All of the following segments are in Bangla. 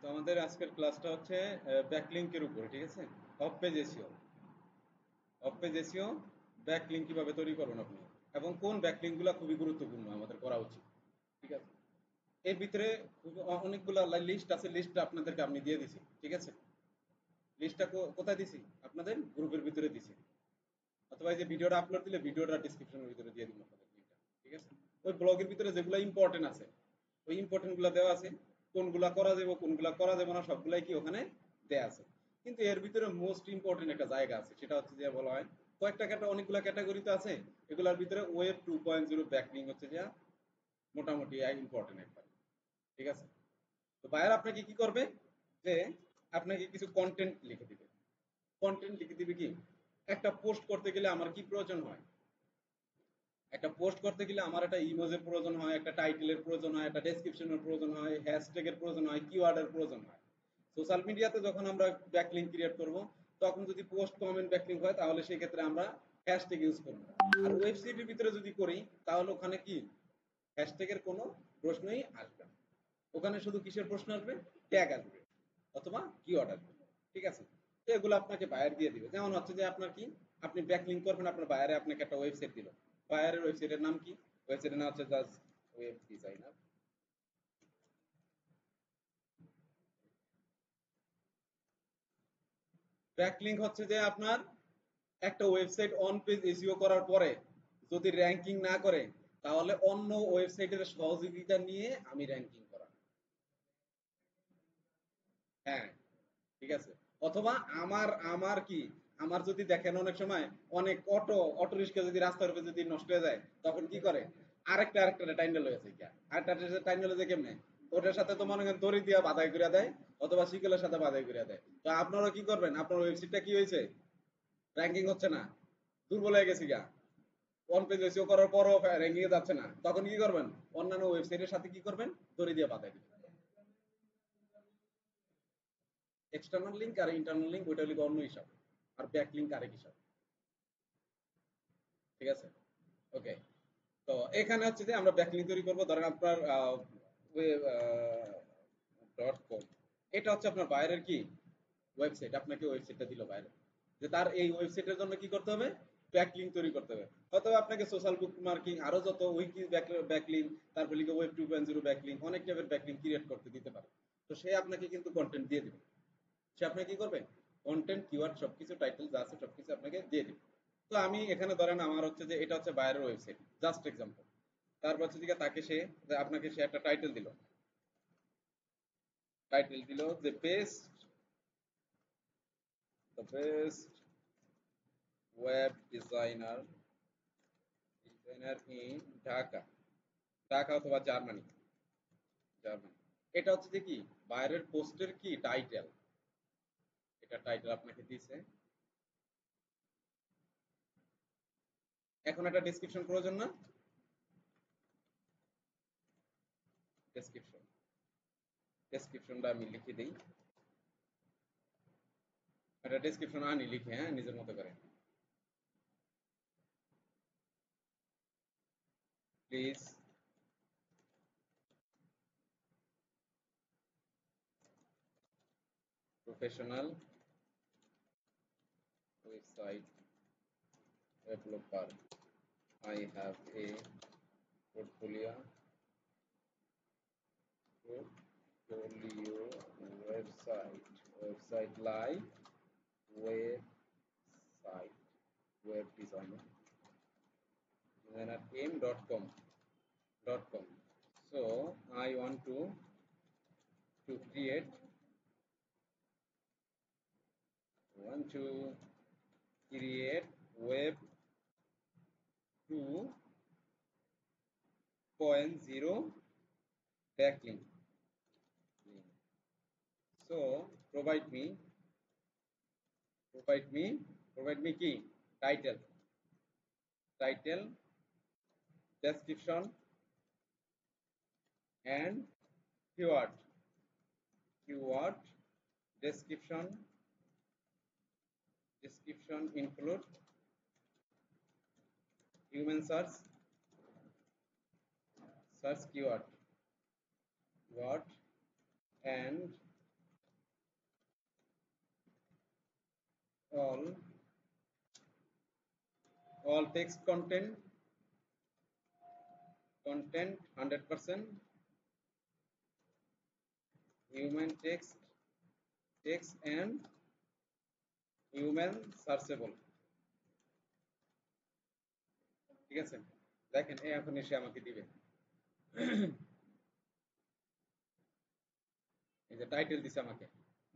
তো আমাদের আজকের ক্লাসটা হচ্ছে ব্যাকলিংকের উপরে, ঠিক আছে? Of page SEO, of page SEO backlink কিভাবে তৈরি করবেন আপনি, এবং কোন ব্যাকলিংকগুলো খুবই গুরুত্বপূর্ণ আমাদের করা উচিত, ঠিক আছে? এর ভিতরে অনেকগুলো লিস্ট আছে, লিস্টটা আপনাদেরকে আমি দিয়ে দিছি, ঠিক আছে? লিস্টটা কোথায় দিছি? আপনাদের গ্রুপের ভিতরে দিছি, অথবা এই যে ভিডিওটা আপলোড দিলে ভিডিওটা ডিসক্রিপশনের ভিতরে দিয়ে দিব আপনাদের লিঙ্কটা, ঠিক আছে? ওই ব্লগের ভিতরে যেগুলো ইম্পর্টেন্ট আছে, ওই ইম্পর্টেন্ট গুলা দেওয়া আছে, কোনগুলা করা যাবে কোনগুলা করা যাবে না সবগুলাই কি ওখানে দেয়া আছে। কিন্তু এর ভিতরে মোস্ট ইম্পর্টেন্ট একটা জায়গা আছে, সেটা হচ্ছে যে বলা হয় কয়েকটা অনেকগুলা ক্যাটাগরি তো আছে, এগুলার ভিতরে ওয়েব 2.0 ব্যাকলিং হচ্ছে যে মোটামুটি ইম্পর্টেন্ট একটা, ঠিক আছে? তো বায়ার আপনাকে কি করবে, যে আপনাকে কিছু কন্টেন্ট লিখে দিবে। কন্টেন্ট লিখে দিবে কি, একটা পোস্ট করতে গেলে আমার কি প্রয়োজন হয়, একটা পোস্ট করতে গেলে আমার একটা ইমেজের প্রয়োজন হয়, একটা টাইটেলের প্রয়োজন হয়, একটা ডেসক্রিপশনের প্রয়োজন হয়, হ্যাশট্যাগের প্রয়োজন হয়, কিওয়ার্ডের প্রয়োজন হয়। সোশ্যাল মিডিয়াতে যখন আমরা ব্যাকলিংক ক্রিয়েট করব, তখন যদি পোস্ট কমেন্ট ব্যাকলিংক হয় তাহলে সেই ক্ষেত্রে আমরা হ্যাশট্যাগ ইউজ করব। আর ওয়েবসাইটের ভিতরে যদি করি তাহলে ওখানে কি হ্যাশট্যাগের কোনো প্রশ্নই আসবে না, ওখানে শুধু কিসের প্রশ্ন আসবে, ট্যাগ আসবে অথবা কিওয়ার্ড আসবে, ঠিক আছে? তো এগুলো আপনাকে বায়ার দিয়ে দিবে। যেমন হচ্ছে যে আপনার কি, আপনি ব্যাকলিংক করবেন, আপনার বায়ারে আপনাকে একটা ওয়েবসাইট দিল, বায়ারের ওয়েবসাইটের নাম কি, ওয়েবসাইটের নাম হচ্ছে জাস্ট ওয়েব ডিজাইনার। ব্যাকলিংক হচ্ছে যে আপনার একটা ওয়েবসাইট অন পেজ এসইও করার পরে যদি র্যাঙ্কিং না করে, তাহলে অন্য ওয়েবসাইটের সহযোগিতা নিয়ে আমি র্যাঙ্কিং করা। হ্যাঁ, ঠিক আছে। অথবা আমার আমার কি, আমার যদি দেখেন অনেক সময় অনেক অটো রিক্সা যদি রাস্তার উপরে যদি নষ্ট হয়ে যায়, তখন কি করে, আরেকটা টাইনেল হয়েছে কি, আরেকটা টাইনেল হয়েছে কেমনে, ওটার সাথে তো মনে করেন দড়ি দিয়া বাধাই করে দেয়, অথবা শিকলের সাথে বাধাই করে দেয়। তো আপনারা কি করবেন, আপনার ওয়েবসাইটটা কি হয়েছে, র্যাঙ্কিং হচ্ছে না, দুর্বল হয়ে গেছে গা, ওয়ান পেজ এসইও করার পরও র্যাঙ্কিং এ যাচ্ছে না, তখন কি করবেন, অন্যান্য ওয়েবসাইটের সাথে কি করবেন, দড়ি দিয়ে বাধাই দিবেন। এক্সটার্নাল লিঙ্ক আর ইন্টারনাল লিঙ্ক ওইটা হলো অন্য হিসাব, আর ব্যাক লিঙ্ক আরেক হিসাব, ঠিক আছে? ওকে। তো এখানে হচ্ছে যে আমরা ব্যাকলিংক তৈরি করব, ধরেন আপনার ডট কম, এটা হচ্ছে আপনার বাইরের কি ওয়েবসাইট, আপনাকে ওয়েবসাইটটা দিল বাইরে, যে তার এই ওয়েবসাইটের জন্য কি করতে হবে, ব্যাকলিংক তৈরি করতে হবে। অথবা আপনাকে সোশ্যাল বুক মার্কিং আরো যত উইকি ব্যাকলিংক, তারপর লিখে ওয়েব 2.0 ব্যাকলিংক, অনেক টাইপের ব্যাকলিংক ক্রিয়েট করতে দিতে পারে। তো সে আপনাকে কিন্তু কন্টেন্ট দিয়ে দিবে, সে আপনাকে কি করবে, কন্টেন্ট কিওয়ার্ড সবকিছু টাইটেল যা আছে সবকিছু আপনাকে দিয়ে দিবে। তো আমি এখানে ধরেন আমার হচ্ছে যে এটা হচ্ছে বাইরের ওয়েবসাইট, জাস্ট এক্সাম্পল। তারপর হচ্ছে যে তাকে সে, যে আপনাকে সে একটা টাইটেল দিল, টাইটেল দিল যে best, the best web designer, designer in Dhaka, Dhaka অথবা জার্মানি, জার্মানি। এটা হচ্ছে যে কি বাইরের পোস্টের কি টাইটেল, এটা টাইটেল আপনাকে দিয়েছে। এখন একটা ডেসক্রিপশন প্রয়োজন না, ডেসক্রিপশন, ডেসক্রিপশনটা আমি লিখে দিই, একটা ডেসক্রিপশন আনি লিখে, হ্যাঁ, নিজের মতো করে। Please professional website developer, I have a portfolio, portfolio website like website, web designer, designer m.com. So I create, want to create web 2.0 backlink. So provide me, provide me key, title, title, description, and keyword, keyword, description, description include human search, search keyword, word, and all text content 100% human text and human searchable। ঠিক আছে, দেখেন এখন এসে আমাকে দিবে এই যে টাইটেল দিছে আমাকে,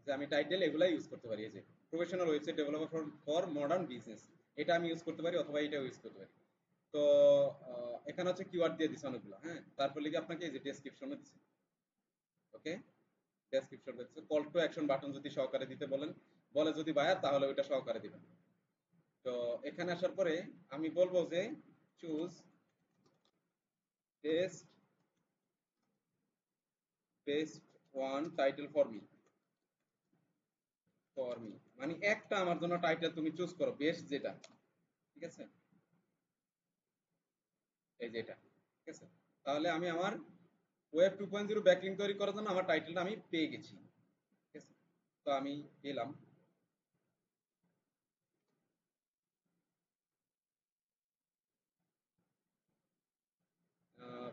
যে আমি টাইটেল এগুলাই ইউজ করতে পারি। এই যে professional website developer for modern business, এটা আমি ইউজ করতে পারি, অথবা এটা ইউজ করতে পারি। তো এখানে হচ্ছে কিওয়ার্ড দিয়ে দিছে অনেকগুলো। হ্যাঁ, তারপর লিখে আপনাকে এই যে ডেসক্রিপশনে দিছে। ওকে, ডেসক্রিপশন দিচ্ছে। কল টু অ্যাকশন বাটন যদি সহকারে দিতে বলে যদি বায়ার, তাহলে ওইটা সহকারে দিবেন। তো এখানে আসার পরে আমি বলবো যে choose best one title for me, মানে একটা আমার জন্য টাইটেল তুমি চুজ করো, বেস্ট যেটা। ঠিক আছে, এই যে এটা। ঠিক আছে, তাহলে আমি আমার ওয়েব 2.0 ব্যাকলিংক তৈরি করার জন্য আমার টাইটেলটা আমি পেয়ে গেছি। ঠিক আছে, তো আমি পেলাম।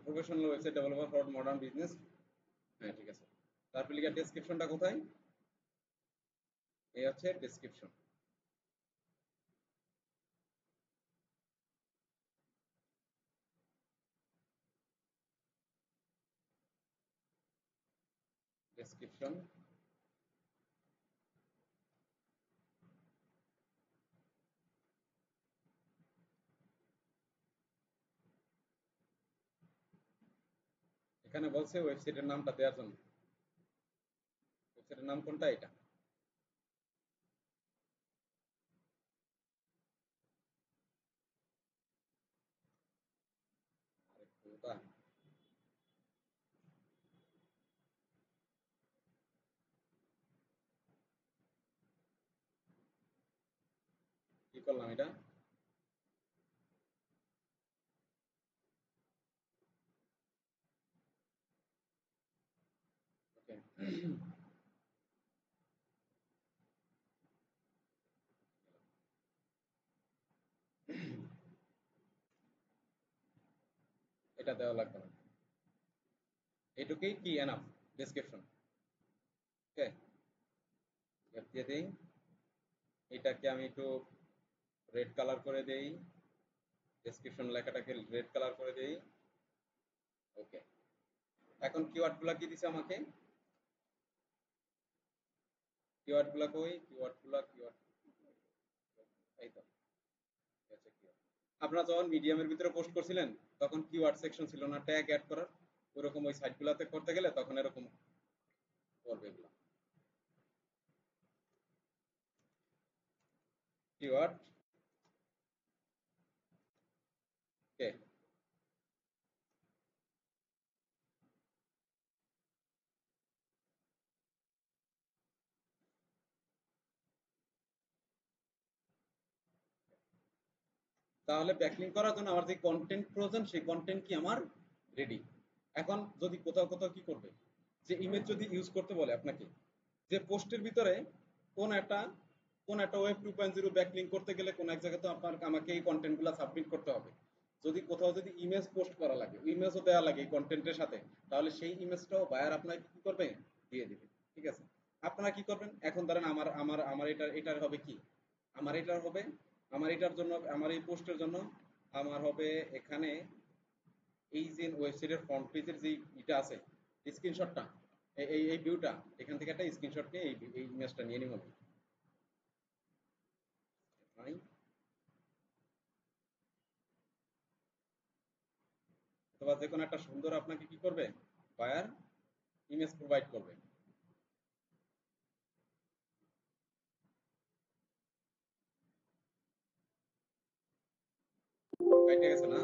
Professional website developer for modern business. হ্যাঁ, ঠিক আছে। তারপর লিখে ডেসক্রিপশনটা কোথায়? এই হচ্ছে ডেসক্রিপশন। ডেসক্রিপশন এখানে বলছে ওয়েবসাইটের নামটা দেওয়ার জন্য। ওয়েবসাইটের নাম কোনটা? এটা। আরে কি করলাম এটা? ওকে, এটা দেওয়া লাগবে না, এটুকুই কি এনাফ ডেসক্রিপশন। ওকে, দিয়ে দেই। এটাকে আমি একটু রেড কালার করে দেই, ডেসক্রিপশন লেখাটাকে রেড কালার করে দেই। ওকে, এখন কিওয়ার্ড গুলা কি দিছে আমাকে? কিওয়ার্ড গুলা কই? কিওয়ার্ড এই তো, আচ্ছা কিওয়ার্ড। আপনারা যখন মিডিয়ামের ভিতরে পোস্ট করছিলেন, তখন কিওয়ার্ড সেকশন ছিল না ট্যাগ অ্যাড করার? ওরকম ওই সাইটগুলোতে করতে গেলে তখন এরকম করবে এগুলো। কিওয়ার্ড কে তাহলে ব্যাকলিং করার জন্য আমার যে কন্টেন্ট প্রয়োজন, সেই কন্টেন্ট কি আমার রেডি। এখন যদি কোথাও কোথাও কি করবে, যে ইমেজ যদি ইউজ করতে বলে আপনাকে, যে পোস্টের ভিতরে কোন একটা ওয়েব 2.0 ব্যাকলিং করতে গেলে কোন এক জায়গায় তো আমাকে এই কন্টেন্টগুলো সাবমিট করতে হবে। যদি কোথাও যদি ইমেজ পোস্ট করা লাগে, ইমেজও দেওয়া লাগে এই কন্টেন্টের সাথে, তাহলে সেই ইমেজটাও বায়ার আপনাকে কি করবে? দিয়ে দিবে। ঠিক আছে, আপনারা কি করবেন? এখন ধরেন আমার আমার আমার এটার হবে কি, আমার এটার হবে, আমার এটার জন্য, আমার এই পোস্টের জন্য আমার হবে এখানে এই যে ওয়েবসাইটের ফ্রন্ট পেজের যে এটা আছে, স্ক্রিনশটটা, এই ভিউটা, এখান থেকে একটা স্ক্রিনশট নিয়ে এই ইমেজটা নিয়ে নিব। নাই, অথবা যে কোনো একটা সুন্দর আপনাকে কি করবে? বায়ার ইমেজ প্রোভাইড করবে। কাইটে গেছে না?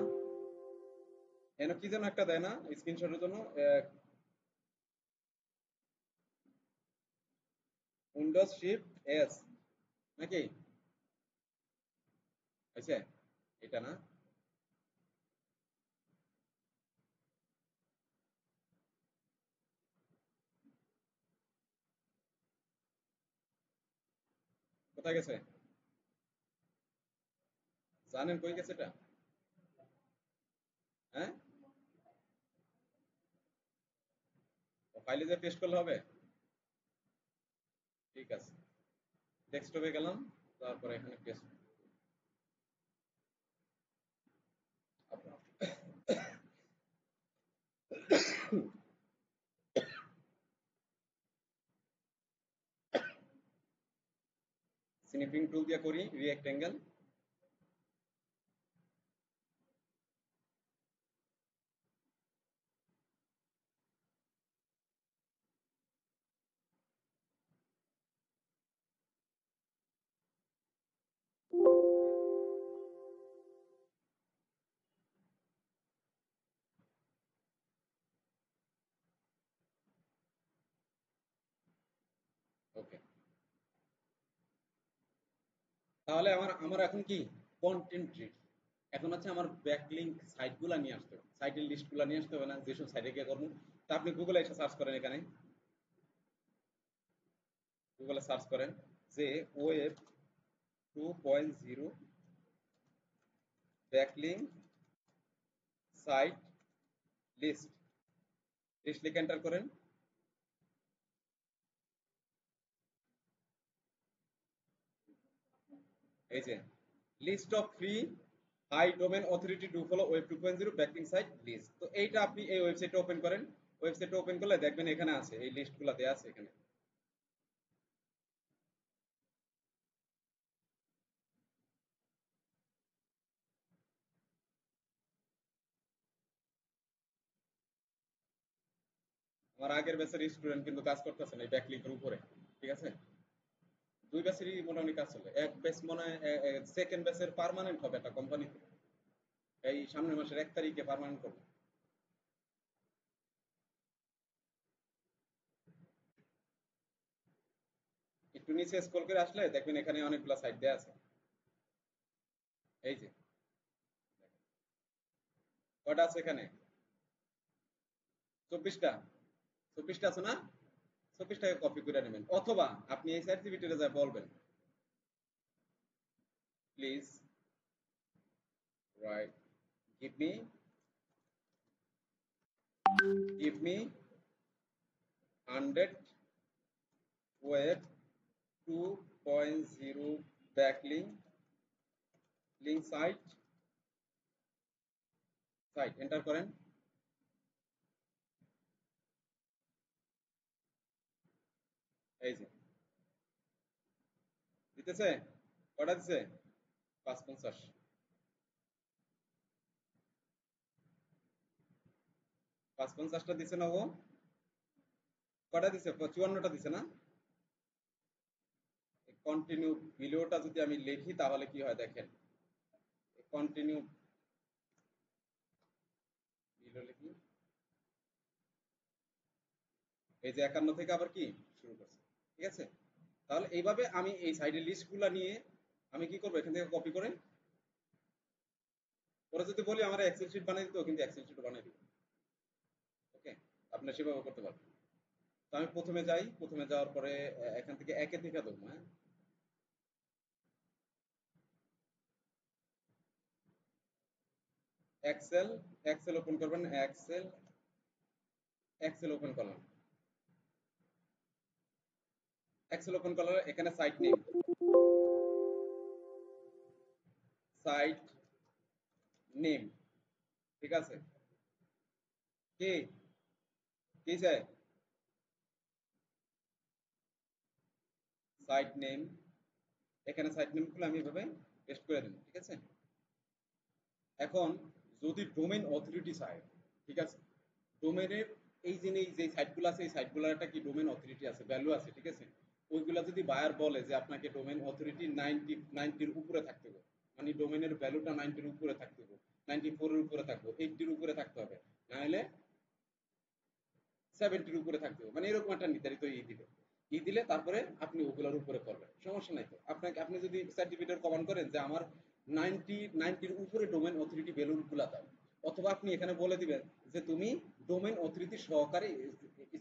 এন কি যেন একটা দেয় না স্ক্রিনশটের জন্য? উইন্ডোজ শিফট এস নাকি? আচ্ছা, এটা না? কোথায় গেছে? জানেন কই গেছে এটা? হ্যাঁ, ফাইলে যে পেস্ট করলে হবে? ঠিক আছে, ডেস্কটপে গেলাম, তারপরে এখানে পেস্ট। স্নিপিং টুল দিয়ে করি রিঅ্যাক্টেঙ্গেল। ওকে, তাহলে আমার আমার এখন কি কন্টেন্ট রিড, এখন হচ্ছে আমার ব্যাকলিংক সাইটগুলো নিয়ে আসতে হবে, সাইটের লিস্টগুলো নিয়ে আসতে হবে না, যেসব সাইটে গিয়ে করবো। তা আপনি গুগলে এসে সার্চ করেন, এখানে গুগলে সার্চ করেন যে web 2.0 backlink site list, list লিখে এন্টার করেন। এই যে list of free high domain authority do follow web 2.0 backlink site list. তো এইটা আপনি এই ওয়েবসাইটটা ওপেন করেন, ওয়েবসাইটটা ওপেন করলে দেখবেন এখানে আছে, এই লিস্টগুলো দেয়া আছে এখানে। আমার আগের ব্যাচের স্টুডেন্ট কিন্তু কাজ করতেছে না এই ব্যাকলিংকের উপরে, ঠিক আছে? দুই ব্যাচেরই মোটামুটি কাজ চলে, এক ব্যাচ মনে হয় সেকেন্ড ব্যাচের পার্মানেন্ট হবে একটা কোম্পানিতে, এই সামনের মাসের 1 তারিখে পার্মানেন্ট করবে। একটু নিচে স্ক্রল করে আসলে দেখবেন এখানে অনেকগুলো সাইট দেয়া আছে। এই যে কয়টা আছে এখানে? 24টা। 24টা আছে না? 24টাকে কপি করে নেবেন, অথবা আপনি এই সার্টিফিকেটে যা বলবেন please write give me give me 100 web 2.0 backlink link site enter করেন। এই যে দিতেছে, কটা দিছে? 550। 550টা দিছে না ও? কটা দিছে? 54টা দিছে না? কন্টিনিউ বিলোটা যদি আমি লিখি তাহলে কি হয় দেখেন, কন্টিনিউ বিলো লিখি, এই যে 51 থেকে আবার কি শুরু করছে, ঠিক আছে? তাহলে এইভাবে আমি এই সাইডের লিস্টগুলো নিয়ে আমি কি করবো, এখান থেকে কপি করে, পরে যদি বলি আমার এক্সেল শিট বানিয়ে দিতে, কিন্তু এক্সেল শিট বানিয়ে দিব। ওকে, আপনার সেভাবে করতে পারবেন। তো আমি প্রথমে যাই, প্রথমে যাওয়ার পরে এখান থেকে একে থেকে ধরবো, হ্যাঁ? এক্সেল, এক্সেল ওপেন করবেন, এক্সেল, এক্সেল ওপেন করলাম, এক্সেল ওপেন করলে এখানে সাইট নেম, সাইট নেম, ঠিক আছে? কি কি চাই? সাইট নেম, এখানে সাইট নেমগুলো আমি এভাবে পেস্ট করে দেব, ঠিক আছে? এখন যদি ডোমেইন অথরিটি চাই, ঠিক আছে, ডোমেনের এই যে সাইটগুলো আছে, এই সাইটগুলোর একটা কি ডোমেইন অথরিটি আছে, ভ্যালু আছে, ঠিক আছে? ওইগুলা যদি বায়ার বলে যে আপনাকে ডোমেইন অথরিটি 90-90-র উপরে থাকতে হবে, মানে ডোমেইনের ভ্যালুটা 90-র উপরে থাকতে হবে, 94-এর উপরে থাকবে, 80-র উপরে থাকতে হবে, না হলে 70-র উপরে থাকতে হবে, মানে এরকম একটা নির্ধারিত দিবে। দিলে তারপরে আপনি ওগুলোর উপরে করবেন, সমস্যা নাই তো। আপনাকে আপনি যদি সার্টিফিকেট কমান করেন যে আমার 90-90-র উপরে ডোমেইন অথরিটি ভ্যালুর গুলা দাও, অথবা আপনি এখানে বলে দিবেন যে তুমি ডোমেইন অথরিটি সহকারে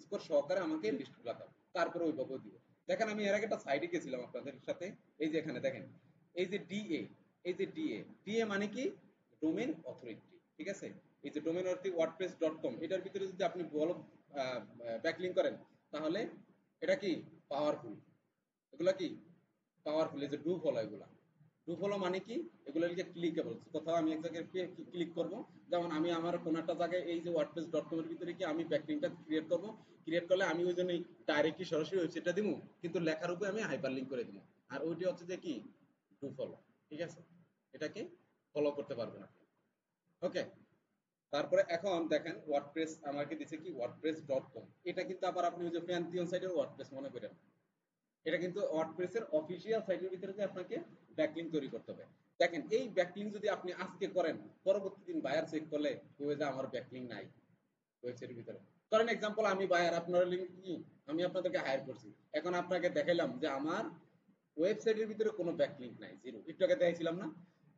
স্কোর সহকারে আমাকে লিস্টগুলো দাও, তারপরে ওইভাবে দিব। দেখেন আমি এর আগে একটা সাইডে গেছিলাম আপনাদের সাথে, এই যে এখানে দেখেন, এই যে ডিএ, এই যে ডিএ, ডিএ মানে কি ডোমেন অথরিটি, ঠিক আছে। এই যে ডোমেন অথরিটি wordpress.com, এটার ভিতরে যদি আপনি বড় ব্যাকলিং করেন তাহলে এটা কি পাওয়ারফুল, এগুলা কি পাওয়ারফুল। এই যে ডু ফলো, এগুলা ডু ফলো মানে কি, এগুলো লিখে ক্লিকেবল, কোথাও আমি এক জায়গায় ক্লিক করব, যেমন আমি আমার কোনো একটা জায়গায় এই যে wordpress.com এর ভিতরে কি আমি ব্যাকলিংটা ক্রিয়েট করব, ক্রিয়েট করলে আমি ওই জন্য ডাইরেক্টলি সরাসরি ওয়েবসাইটটা দিব, কিন্তু লেখার উপরে আমি হাইপারলিংক করে দিব। আর ওইটি হচ্ছে যে কি ডু ফলো, ঠিক আছে, এটাকে ফলো করতে পারবেন আপনি। ওকে, তারপরে এখন দেখেন ওয়ার্ডপ্রেস আমাকে দিছে কি wordpress.com, এটা কিন্তু আবার আপনি ওই যে প্যান্থিয়ন সাইটের ওয়ার্ডপ্রেস মনে করেন, এটা কিন্তু ওয়ার্ডপ্রেসের অফিসিয়াল সাইটের ভিতরে যে আপনাকে ব্যাকলিংক তৈরি করতে হবে। দেখেন এই ব্যাকলিংক যদি আপনি আজকে করেন, পরবর্তী দিন বায়ার চেক করলে হয়ে যায় আমার ব্যাকলিংক নাই ওয়েবসাইটের ভিতরে। ধরেন এক্সাম্পল, আমি বায়ার, আপনার লিঙ্ক কি আমি আপনাদেরকে হায়ার করছি, এখন আপনাকে দেখাইলাম যে আমার ওয়েবসাইটের ভিতরে কোনো ব্যাকলিংক নাই, জিরো, একটু আগে দেখাইছিলাম না।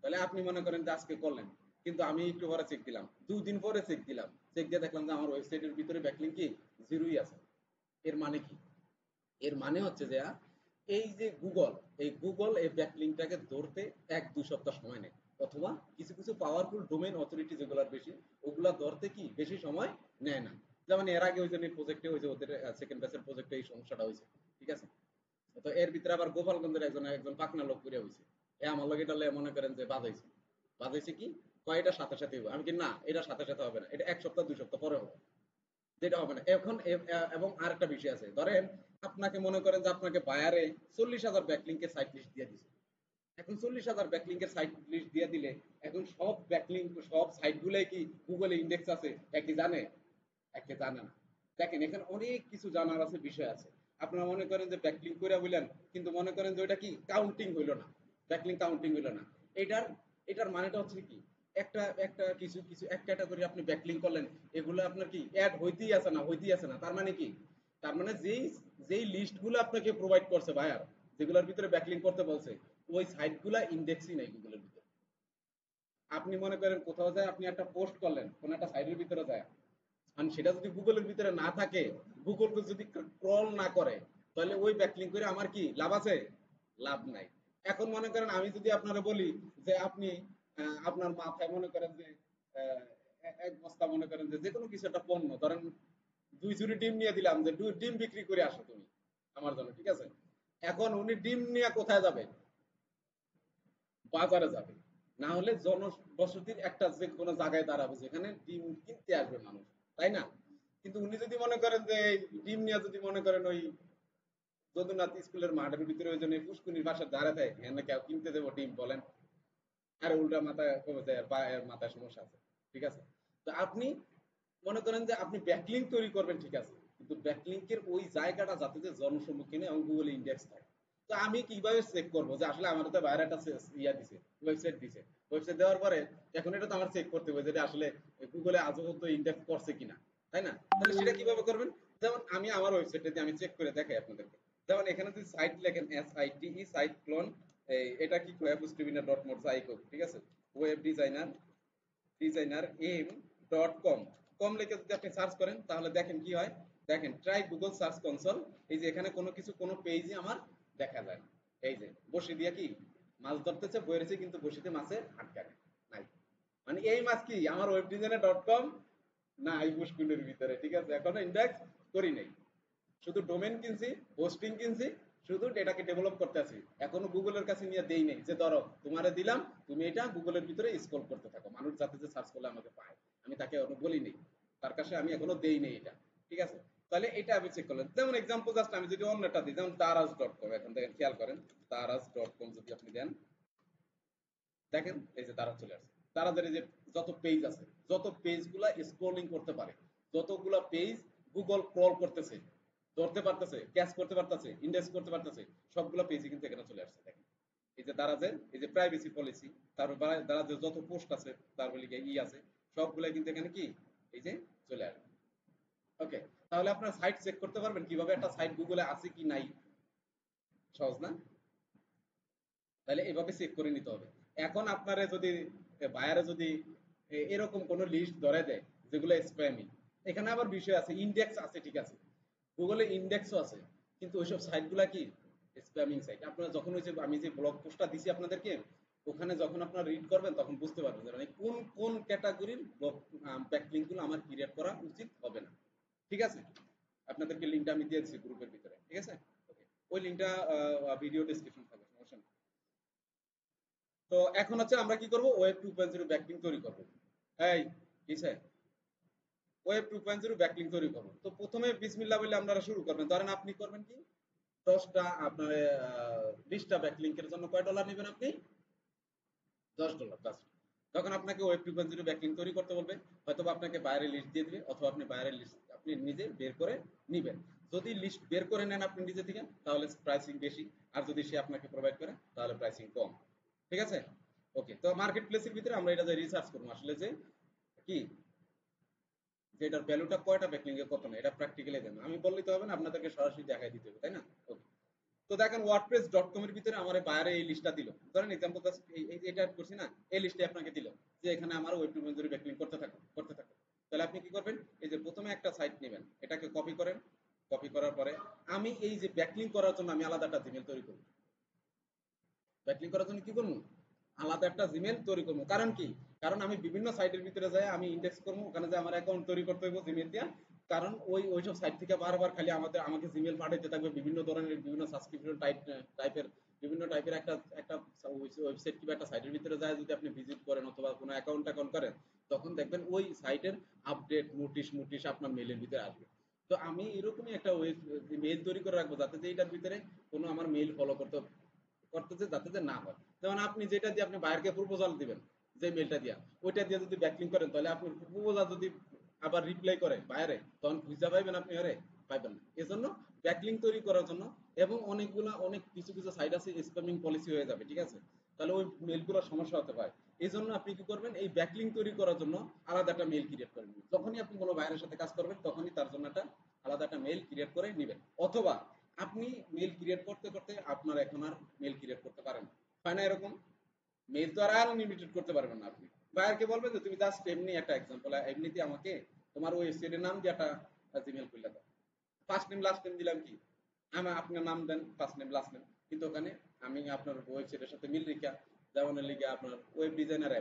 তাহলে আপনি মনে করেন যে আজকে করলেন, কিন্তু আমি একটু পরে চেক দিলাম, 2 দিন পরে চেক দিলাম, চেক দিয়ে দেখলাম যে আমার ওয়েবসাইটের ভিতরে ব্যাকলিংক কি জিরোই আছে। এর মানে কি, এর মানে হচ্ছে যে এই যে গুগল, এই গুগল এই ব্যাকলিংকটাকে ধরতে 1-2 সপ্তাহ সময় নেয়, অথবা কিছু কিছু পাওয়ারফুল ডোমেইন অথরিটি যেগুলোর বেশি, ওগুলা ধরতে কি বেশি সময় নেয় না। যেমন এর আগে ওই যে প্রজেক্টে হয়েছে, ওদের সেকেন্ড ব্যাচের প্রজেক্টে এই সমস্যাটা হয়েছে, ঠিক আছে। তো এর ভিতরে আবার গোপালগঞ্জের একজন একজন পাকনা লোক করে হয়েছে, এ আমার লগে এটা মনে করেন যে বাজাইছে, বাজাইছে কি কয় এটা সাথে সাথে হবে, আমি কি না এটা সাথে সাথে হবে না, এটা 1 সপ্তাহ 2 সপ্তাহ পরে হবে, যেটা হবে না এখন। এবং আরেকটা বিষয় আছে, ধরেন আপনাকে মনে করেন যে আপনাকে বায়ারে 40,000 ব্যাকলিংকের সাইট লিস্ট দিয়ে দিছে। এখন 40,000 ব্যাকলিংকের সাইট লিস্ট দিয়ে দিলে এখন সব ব্যাকলিংক সব সাইট গুলাই কি গুগলে ইন্ডেক্স আছে একই জানে, একে জানে না। দেখেন এখানে অনেক কিছু জানার আছে, বিষয় আছে। আপনারা মনে করেন যে ব্যাকলিংক করে বললেন, কিন্তু মনে করেন যে ওইটা কি কাউন্টিং হইলো না, ব্যাকলিংক কাউন্টিং হইলো না। এটার এটার মানেটা হচ্ছে কি, একটা একটা কিছু কিছু এক ক্যাটাগরি আপনি ব্যাকলিংক করলেন, এগুলো আপনার কি অ্যাড হইতেই আছে না, হইতেই আছে না, তার মানে কি, তার মানে যেই যেই লিস্টগুলো আপনাকে প্রোভাইড করছে বায়ার, যেগুলোর ভিতরে ব্যাকলিংক করতে বলছে, ওই সাইটগুলা ইন্ডেক্সই নাই গুগলের ভিতরে। আপনি মনে করেন কোথাও যায় আপনি একটা পোস্ট করলেন কোন একটা সাইটের ভিতরে যায়, আর সেটা যদি গুগলের ভিতরে না থাকে, গুগলকে যদি ক্রল না করে, তাহলে ওই ব্যাকলিংক করে আমার কি লাভ আছে, লাভ নাই। এখন মনে করেন আমি যদি আপনারা বলি যে আপনি আপনার মাথায় মনে করেন যে আহ, এক বস্তা মনে করেন যে যে কোনো কিছু একটা পণ্য, ধরেন 2 ঝুড়ি ডিম নিয়ে দিলাম যে ডিম বিক্রি করে আসো তুমি আমার জন্য, ঠিক আছে। এখন উনি ডিম নিয়ে কোথায় যাবে, বাজারে যাবে, না হলে জনবসতির একটা যে কোনো জায়গায় দাঁড়াবে যেখানে ডিম কিনতে আসবে মানুষ, তাই না। কিন্তু উনি যদি মনে করেন যে ডিম নিয়ে যদি মনে করেন ওই যদুনাথ স্কুলের মাঠের ভিতরে ওই জন্য পুষ্কুনির বাসার ধারে থাকে, এখানে কেউ কিনতে দেবো ডিম বলেন, আর উল্টা মাথায় কমে যায়, পায়ের মাথায় সমস্যা আছে, ঠিক আছে। তো আপনি মনে করেন যে আপনি ব্যাকলিংক তৈরি করবেন, ঠিক আছে, কিন্তু ব্যাকলিংকের ওই জায়গাটা যাতে যে জনসম্মুখীনে এবং গুগলে ইন্ডেক্স থাকে। তো আমি কিভাবে চেক করবো যে আসলে আমার তো বাইরে একটা ইয়া দিছে, ওয়েবসাইট দিছে, ওয়েবসাইট দেওয়ার পরে এখন এটা তো আমার চেক করতে হবে যেটা আসলে গুগলে আজও তো ইন্ডেক্স করছে কিনা, তাই না। তাহলে সেটা কিভাবে করবেন, যেমন আমি আমার ওয়েবসাইটে দিয়ে আমি চেক করে দেখাই আপনাদেরকে। যেমন এখানে যদি সাইট লেখেন SITE সাইট ক্লোন, এটা কি webdesigner.mozaic, ঠিক আছে, web designer designer M dot com, com লিখে যদি আপনি সার্চ করেন তাহলে দেখেন কি হয়, দেখেন ট্রাই গুগল সার্চ কনসোল, এই যে এখানে কোনো কিছু কোনো পেজই আমার দেখা যায় না। এই যে বসি দিয়ে কি মাছ ধরতেছে বইরেছে, কিন্তু বসিতে মাছে আটকানে নাই, মানে এই মাছ কি আমার ওয়েব ডিজাইনার ডট কম না এই পুষ্কুলের ভিতরে, ঠিক আছে, এখনো ইন্ডেক্স করি নাই, শুধু ডোমেন কিনছি, হোস্টিং কিনছি, শুধু ডেটাকে ডেভেলপ করতে আছি, এখনো গুগলের কাছে নিয়ে দেই নেই যে ধরো তোমারে দিলাম, তুমি এটা গুগলের ভিতরে স্ক্রল করতে থাকো, মানুষ যাতে যে সার্চ করলে আমাকে পায়, আমি তাকে এখনো বলি নেই, তার কাছে আমি এখনো দেই নেই এটা, ঠিক আছে। তাহলে এটা আমি চেক করলাম, যেমন এক্সাম্পল জাস্ট আমি যদি অন্যটা দিই, যেমন daraz.com, এখন দেখেন খেয়াল করেন, daraz.com যদি আপনি দেন, দেখেন এই যে দারাজ চলে আসছে, দারাজের এই যে যত পেজ আছে, যত পেজগুলা স্ক্রলিং করতে পারে, যতগুলা পেজ গুগল ক্রল করতেছে, ধরতে পারতেছে, ক্যাচ করতে পারতেছে, ইন্ডেক্স করতে পারতেছে, সবগুলা পেজই কিন্তু এখানে চলে আসছে। দেখেন এই যে দারাজের এই যে প্রাইভেসি পলিসি, তারপর দারাজের যত পোস্ট আছে, তারপর লিখে আছে, সবগুলা কিন্তু এখানে কি এই যে চলে আসবে। ওকে, তাহলে আপনার সাইট চেক করতে পারবেন কিভাবে একটা সাইট গুগলে আছে কি নাই, সহজ না। তাহলে এভাবে চেক করে নিতে হবে। এখন আপনারা যদি বায়ারে যদি এরকম কোনো লিস্ট ধরে দেয় যেগুলো স্প্যামি, এখানে আবার বিষয় আছে, ইন্ডেক্স আছে, ঠিক আছে, গুগলে ইন্ডেক্সও আছে, কিন্তু ওইসব সাইটগুলা কি স্প্যামিং সাইট। আপনারা যখন ওই যে আমি যে ব্লগ পোস্টটা দিছি আপনাদেরকে, ওখানে যখন আপনারা রিড করবেন তখন বুঝতে পারবেন যে মানে কোন কোন ক্যাটাগরির ব্যাকলিংকগুলো আমার ক্রিয়েট করা উচিত হবে না। ঠিক আছে, আপনাদেরকে লিঙ্কটা আমি দিয়ে দিচ্ছি গ্রুপের ভিতরে, ঠিক আছে? ওকে, ওই লিঙ্কটা ভিডিও ডেসক্রিপশন থাকবে, সমস্যা নেই। তো এখন হচ্ছে আমরা কি করব, ওয়েব 2.0 ব্যাকলিং তৈরি করব। এই কিসে ওয়েব 2.0 ব্যাকলিং তৈরি করব। তো প্রথমে বিসমিল্লাহ বলে আপনারা শুরু করবেন। ধরেন আপনি করবেন কি, 10টা আপনার 20টা ব্যাকলিংকের জন্য কয় ডলার নেবেন আপনি? $10 জাস্ট। যখন আপনাকে ওয়েব 2.0 ব্যাকলিং তৈরি করতে বলবে, হয়তো আপনাকে বাইরের লিস্ট দিয়ে দিবে, অথবা আপনি বাইরের লিস্ট আপনি নিজে বের করে নিবেন। যদি লিস্ট বের করে নেন আপনি নিজে থেকে, তাহলে প্রাইসিং বেশি। আর যদি সে আপনাকে প্রোভাইড করে, তাহলে প্রাইসিং কম। ঠিক আছে? ওকে, তো মার্কেট প্লেসের ভিতরে আমরা এটা রিসার্চ করবো আসলে যে কি, যে এটার ভ্যালুটা কয়টা ব্যাকলিং এ কত না, এটা প্র্যাকটিক্যালি দেন, আমি বললেই তো হবে না, আপনাদেরকে সরাসরি দেখাই দিতে হবে, তাই না? ওকে, তো দেখেন wordpress.com এর ভিতরে আমার বাইরে এই লিস্টটা দিল। ধরেন এক্সাম্পল এই এটা অ্যাড করছি না, এই লিস্টে আপনাকে দিল যে এখানে আমার ওয়েব 2.0 ব্যাকলিং করতে থাকো। তাহলে আপনি কি করবেন, এই যে প্রথমে একটা সাইট নেবেন, এটাকে কপি করেন। কপি করার পরে আমি এই যে ব্যাকলিং করার জন্য আমি আলাদা একটা জিমেল তৈরি করব। ব্যাকলিং করার জন্য কি করবো, আলাদা একটা জিমেল তৈরি করবো। কারণ কি, কারণ আমি বিভিন্ন সাইটের ভিতরে যাই, আমি ইন্ডেক্স করবো, ওখানে যে আমার অ্যাকাউন্ট তৈরি করতে হইব জিমেল দিয়া। কারণ ওইসব সাইট থেকে বারবার খালি আমাকে জিমেল পাঠাইতে থাকবে, বিভিন্ন ধরনের বিভিন্ন সাবস্ক্রিপশন টাইপের বিভিন্ন টাইপের একটা একটা ওয়েবসাইট কিংবা একটা সাইটের ভিতরে যায় যদি আপনি ভিজিট করেন অথবা কোনো অ্যাকাউন্ট করেন, তখন দেখবেন ওই সাইটের আপডেট নোটিশ আপনার মেলের ভিতরে আসবে। তো আমি এরকমই একটা মেইল তৈরি করে রাখবো, যাতে যে এটার ভিতরে কোনো আমার মেইল ফলো করতে যাতে যে না হয়। যেমন আপনি যেটা দিয়ে আপনি বাইরকে প্রপোজাল দিবেন, যে মেলটা দিয়া, ওইটা দিয়ে যদি ব্যাকলিং করেন, তাহলে আপনি প্রপোজাল যদি আবার রিপ্লাই করে বাইরে, তখন খুঁজে পাইবেন আপনি, আরে পাইবেন না। এজন্য ব্যাকলিং তৈরি করার জন্য, এবং অনেক কিছু কিছু সাইট আছে স্প্যামিং পলিসি হয়ে যাবে, ঠিক আছে? তাহলে ওই মেলগুলোর সমস্যা হতে পারে। এই জন্য আপনি কি করবেন, এই ব্যাকলিং তৈরি করার জন্য আলাদা একটা মেল ক্রিয়েট করে নেবেন। যখনই আপনি কোনো বাইরের সাথে কাজ করবেন, তখনই তার জন্য একটা আলাদা একটা মেল ক্রিয়েট করে নেবেন। অথবা আপনি মেল ক্রিয়েট করতে করতে আপনার এখন আর মেল ক্রিয়েট করতে পারেন না, হয় না এরকম? মেল তো আর আনলিমিটেড করতে পারবেন না আপনি। বায়ারকে বলবেন যে তুমি জাস্ট এমনি একটা এক্সাম্পল, এমনিতে আমাকে তোমার ওয়েবসাইটের নাম দিয়ে একটা জিমেল খুলে দাও। ফার্স্ট নেম লাস্ট নেম দিলাম কি, আমার আপনার নাম দেন, ফার্স্ট নেম লাস্ট নেম, কিন্তু ওখানে আমি আপনার ওয়েবসাইটের সাথে মিল রেখা, যেমন লিখে আপনার web designer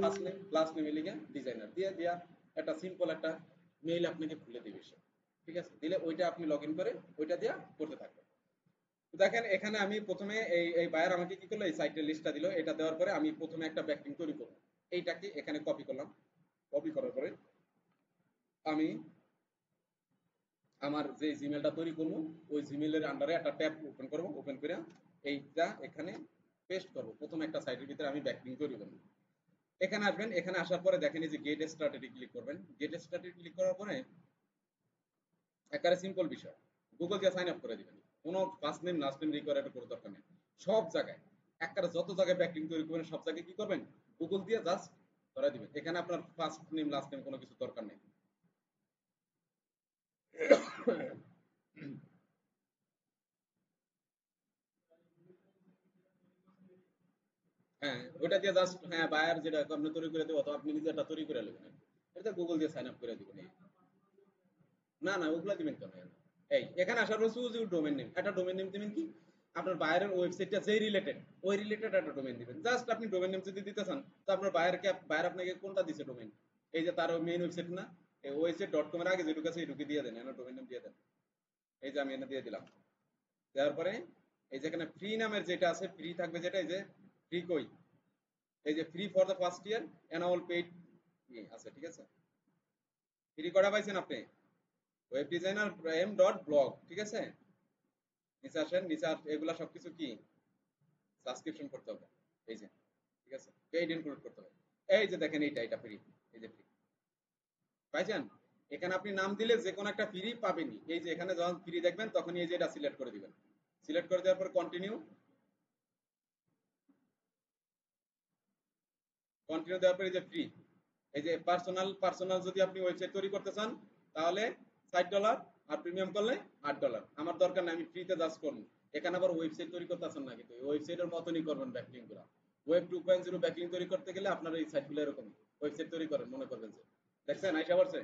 first name last নেমে লিখে ডিজাইনার দিয়ে দিয়া একটা সিম্পল একটা মেইল আপনাকে খুলে দিবে সে। ঠিক আছে, দিলে ওইটা আপনি লগ ইন করে ওইটা দিয়া করতে থাকবেন। দেখেন এখানে আমি প্রথমে এই বায়ার আমাকে কি করলো, এই সাইটের লিস্টটা দিল, এটা দেওয়ার পরে আমি প্রথমে একটা ব্যাকলিং তৈরি করব। এইটাকে এখানে কপি করলাম। কপি করার পরে আমি আমার যে জিমেলটা তৈরি করবো, ওই জিমেলের আন্ডারে একটা ট্যাব ওপেন করব, ওপেন করে এইটা এখানে পেস্ট করব। প্রথম একটা সাইটের ভিতরে আমি ব্যাকলিং তৈরি করব। এখানে আসবেন, এখানে আসার পরে দেখেন এই যে গেট স্টার্টেড ক্লিক করবেন। গেট স্টার্টেড ক্লিক করার পরে একেবারে সিম্পল বিষয়, গুগল দিয়ে সাইন আপ করে দিবেন। কোনো first name last name require করার দরকার নেই। সব জায়গায় একেবারে যত জায়গায় ব্যাকলিং তৈরি করবেন, সব জায়গায় কি করবেন, গুগল দিয়ে জাস্ট ধরে দিবেন। এখানে আপনার ফার্স্ট নেম লাস্ট নেম কোনো কিছু দরকার নেই। হ্যাঁ, ওটা দিয়ে জাস্ট, হ্যাঁ বায়ার যেটা আপনি তৈরি করে দেবো, অথবা আপনি নিজে একটা তৈরি করে নেবেন, এটা গুগল দিয়ে সাইন আপ করে দিবেন। না না, ওগুলা দিবেন কেন? এই এখানে আসার পর চুজ ইউর ডোমেন নেম, একটা ডোমেন নেম দিবেন কি, আপনার বাইরের ওয়েবসাইটটা যেই রিলেটেড, ওই রিলেটেড একটা ডোমেন দিবেন। জাস্ট আপনি ডোমেন নেম যদি দিতে চান, তো আপনার বাইরে আপনাকে কোনটা দিছে ডোমেন, এই যে তার মেইন ওয়েবসাইট না, এই ওয়েবসাইট.com এর আগে যেটুকু আছে এটুকু দিয়ে দেন, এনে ডোমেন নেম দিয়ে দেন। এই যে আমি এনে দিয়ে দিলাম। দেওয়ার পরে এই যে এখানে ফ্রি নামের যেটা আছে, ফ্রি থাকবে যেটা, এই যে ফ্রি কই, এই যে free for the first year and all paid আছে, ঠিক আছে? ফ্রি করা পাইছেন আপনি, ওয়েব ডিজাইনার এম.ব্লগ, ঠিক আছে? নিচে আসেন, নিচে এগুলা সবকিছু কি সাবস্ক্রিপশন করতে হবে। এই যে, ঠিক আছে, পেইড ইনক্লুড করতে হবে। এই যে দেখেন এটা ফ্রি, এই যে ফ্রি পাইছেন। এখানে আপনি নাম দিলে যে কোনো একটা ফ্রি পাবেনই। এই যে এখানে যখন ফ্রি দেখবেন, তখন এই যে এটা সিলেক্ট করে দিবেন। সিলেক্ট করে দেওয়ার পর কন্টিনিউ, কন্টিনিউ দেওয়ার পর এই যে ফ্রি, এই যে পার্সোনাল যদি আপনি ওয়েবসাইট তৈরি করতে চান, তাহলে $60, আর প্রিমিয়াম করলে $8। আমার দরকার নাই, আমি ফ্রিতে জাস্ট করবো। এখানে আবার ওয়েবসাইট তৈরি করতে আসেন না, কিন্তু ওয়েবসাইটের মতনই করবেন ব্যাকলিং গুলা। ওয়েব 2.0 ব্যাকলিং তৈরি করতে গেলে আপনার এই সাইটগুলো এরকম ওয়েবসাইট তৈরি করেন, মনে করবেন যে দেখছেন আইসা পড়ছে।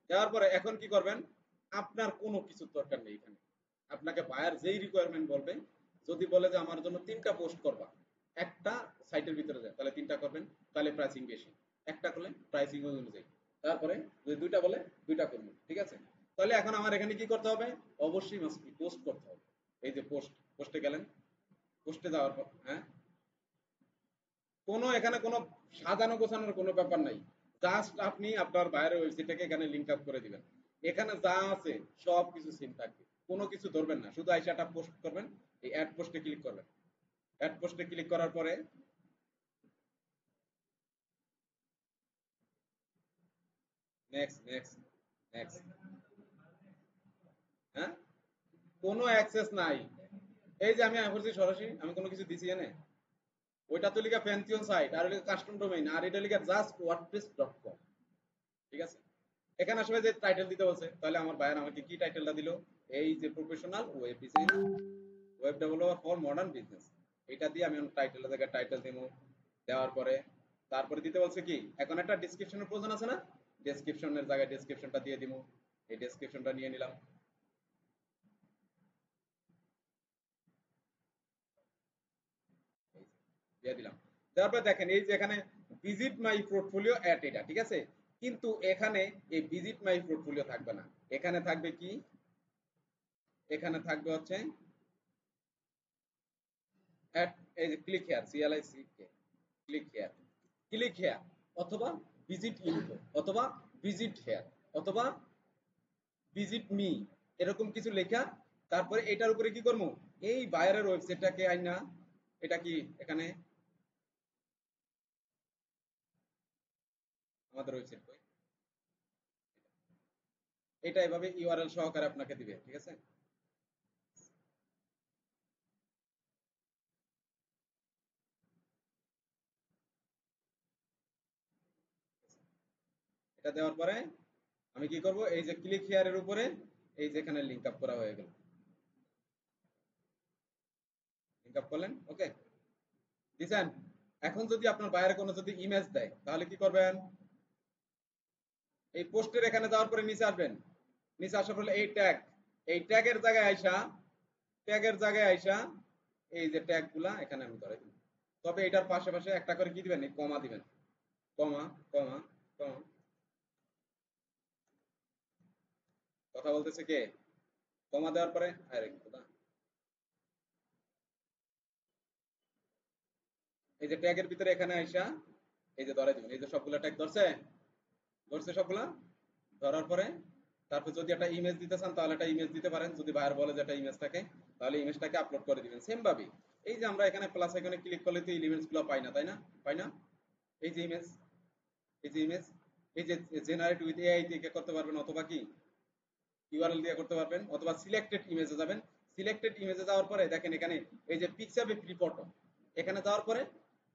দেওয়ার পরে এখন কি করবেন, আপনার কোনো কিছুর দরকার নেই এখানে। আপনাকে বায়ার যেই রিকোয়ারমেন্ট বলবে, যদি বলে যে আমার জন্য 3টা পোস্ট করবা, একটা সাইটের ভিতরে যায় তাহলে 3টা করবেন, তাহলে প্রাইসিং বেশি। একটা করলে প্রাইসিং অনুযায়ী, তারপরে যদি 2টা বলে 2টা করবেন, ঠিক আছে? তাহলে এখন আমার এখানে কি করতে হবে? অবশ্যই মাস্ট বি পোস্ট করতে হবে। এই যে পোস্টে গেলেন, পোস্টে যাওয়ার পর হ্যাঁ, কোনো এখানে কোনো সাজানো গোছানোর কোনো ব্যাপার নাই। জাস্ট আপনি আপনার বাইরের ওয়েবসাইটটাকে এখানে লিংক আপ করে দিবেন। এখানে যা আছে সব কিছু সেম থাকবে, কোনো কিছু ধরবেন না, শুধু আইসাটা পোস্ট করবেন। এই অ্যাড পোস্টে ক্লিক করবেন। অ্যাড পোস্টে ক্লিক করার পরে নেক্সট নেক্সট নেক্সট, হ্যাঁ, কোনো অ্যাক্সেস নাই। এই যে আমি করছি সরাসরি, আমি কোনো কিছু দিছি এনে, ওইটা তো লিখা ফ্যান্সিয়ন সাইট আর লিখা কাস্টম ডোমেইন আর এটা লিখা জাস্ট ওয়ার্ডপ্রেস.কম, ঠিক আছে? এখানে আসলে যে টাইটেল দিতে বলছে, তাহলে আমার ভাইয়ের আমাকে কি টাইটেলটা দিল? এই যে professional web designer, web developer for modern business, এটা দিয়ে আমি টাইটেলের জায়গায় টাইটেল দিব। দেওয়ার পরে তারপরে দিতে বলছে কি, এখন একটা ডেসক্রিপশনের প্রয়োজন আছে না? ডেসক্রিপশনের জায়গায় ডেসক্রিপশনটা দিয়ে দিব। এই ডেসক্রিপশনটা নিয়ে নিলাম, এই যে দিয়ে দিলাম। দেওয়ার পরে দেখেন এই যে এখানে ভিজিট মাই পোর্টফোলিও অ্যাট, এটা ঠিক আছে, কিন্তু এখানে এই ভিজিট মাই পোর্টফোলিও থাকবে না। এখানে থাকবে কি, এখানে থাকবে হচ্ছে অ্যাট, এই যে click here, CLICK, click here, click here, অথবা ভিজিট ইনফো, অথবা ভিজিট হেয়ার, অথবা ভিজিট মি, এরকম কিছু লেখা। তারপরে এটার উপরে কি করবো? এই বায়ারের ওয়েবসাইটটাকে আইনা, এটা কি এখানে আমাদের ওয়েবসাইট কই, এটা এভাবে ইউআরএল সহকারে আপনাকে দিবে, ঠিক আছে? এটা দেওয়ার পরে আমি কি করব? এই যে ক্লিক হিয়ারের উপরে এই যে এখানে লিংক আপ করা হয়ে গেল, লিংক আপ করলেন, ওকে দিছেন। এখন যদি আপনার বাইরে কোনো যদি ইমেজ দেয় তাহলে কি করবেন? এই পোস্টের এখানে যাওয়ার পরে নিচে আসবেন। নিচে আসার পরে এই ট্যাগ, এই ট্যাগের জায়গায় আইসা, ট্যাগের জায়গায় আইসা এই যে ট্যাগ গুলা এখানে আমি করে দিব। তবে এটার পাশে পাশে একটা করে কি দিবেন? কমা দিবেন, কমা কমা কমা। কথা বলতেছে কে? কমা দেওয়ার পরে আরে খোদা, এই যে ট্যাগের ভিতরে এখানে আইসা এই যে ধরে দিবেন। এই যে সবগুলা ট্যাগ ধরছে, ধরছে সবগুলা। ধরার পরে তারপর যদি একটা ইমেজ দিতে চান তাহলে একটা ইমেজ দিতে পারেন, যদি ভাইয়ার বলে যে একটা ইমেজ থাকে তাহলে ইমেজটাকে আপলোড করে দিবেন সেম ভাবে। এই যে আমরা এখানে প্লাস আইকনে ক্লিক করলে তো এলিমেন্টস গুলো পাই না, তাই না? পাই না? এই যে ইমেজ, এই যে ইমেজ, এই যে জেনারেট উইথ এআই দিয়ে করতে পারবেন, অথবা কি ইউআরএল দিয়ে করতে পারবেন, অথবা সিলেক্টেড ইমেজে যাবেন। সিলেক্টেড ইমেজে যাওয়ার পরে দেখেন এখানে এই যে পিকচার রিপোর্ট, এখানে যাওয়ার পরে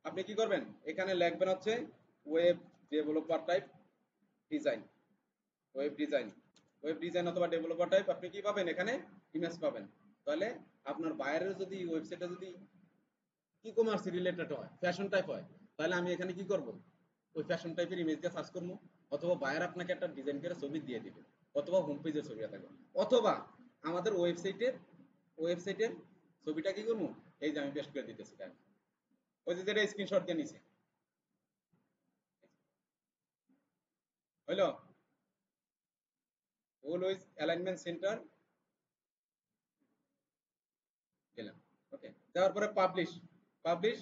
আপনি কি করবেন? এখানে লিখবেন হচ্ছে web developer type design, web design, web design অথবা ডেভেলপার টাইপ, আপনি কি পাবেন? এখানে ইমেজ পাবেন। তাহলে আপনার বাইরের যদি ওয়েবসাইটটা যদি ই কমার্স রিলেটেড হয়, ফ্যাশন টাইপ হয়, তাহলে আমি এখানে কি করব? ওই ফ্যাশন টাইপের ইমেজ দিয়ে সার্চ করবো, অথবা বায়ার আপনাকে একটা ডিজাইন করে ছবি দিয়ে দিবে, অথবা হোম পেজের ছবি থাকবে, অথবা আমাদের ওয়েবসাইটের ছবিটা কি করবো? এই যে আমি পেস্ট করে দিতেছি, দেখ ওই যে যেটা স্ক্রিনশট দিয়ে নিছে, হইলো? অলওয়েজ অ্যালাইনমেন্ট সেন্টার দিলাম, ওকে। দেওয়ার পরে পাবলিশ, পাবলিশ,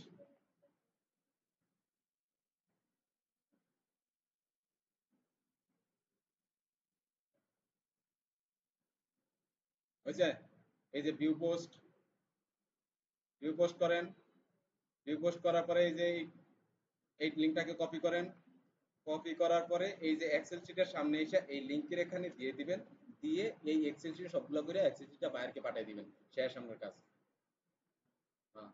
হয়েছে? এই যে ভিউ পোস্ট, ভিউ পোস্ট করেন, ভিউ পোস্ট করার পরে এই যে এই লিঙ্কটাকে কপি করেন, কপি করার পরে এই যে এক্সেল শিটের সামনে এসে এই লিঙ্কের এখানে দিয়ে দিবেন, দিয়ে এই এক্সেল শিটে সবগুলো করে এক্সেল শিটটা বাইরকে পাঠিয়ে দিবেন, শেষ আমার কাজ। হ্যাঁ,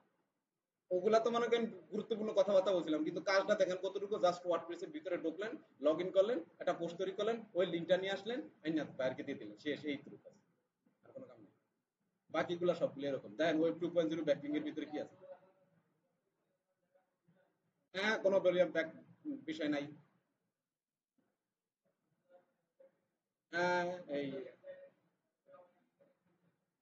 ওগুলা তো মনে করেন গুরুত্বপূর্ণ কথাবার্তা বলছিলাম, কিন্তু কাজটা দেখেন কতটুকু, জাস্ট ওয়ার্ডপ্রেসের ভিতরে ঢুকলেন, লগ ইন করলেন, একটা পোস্ট তৈরি করলেন, ওই লিঙ্কটা নিয়ে আসলেন, আইনা বাইরকে দিয়ে দিলেন, শেষ, এই থ্রু কাজ, আর কোনো কাম নেই। বাকিগুলা সবগুলো এরকম দেখেন। ওয়েব 2.0 ব্যাকলিং এর ভিতরে কি আছে? হ্যাঁ, কোনো বিষয় নাই। হ্যাঁ, এই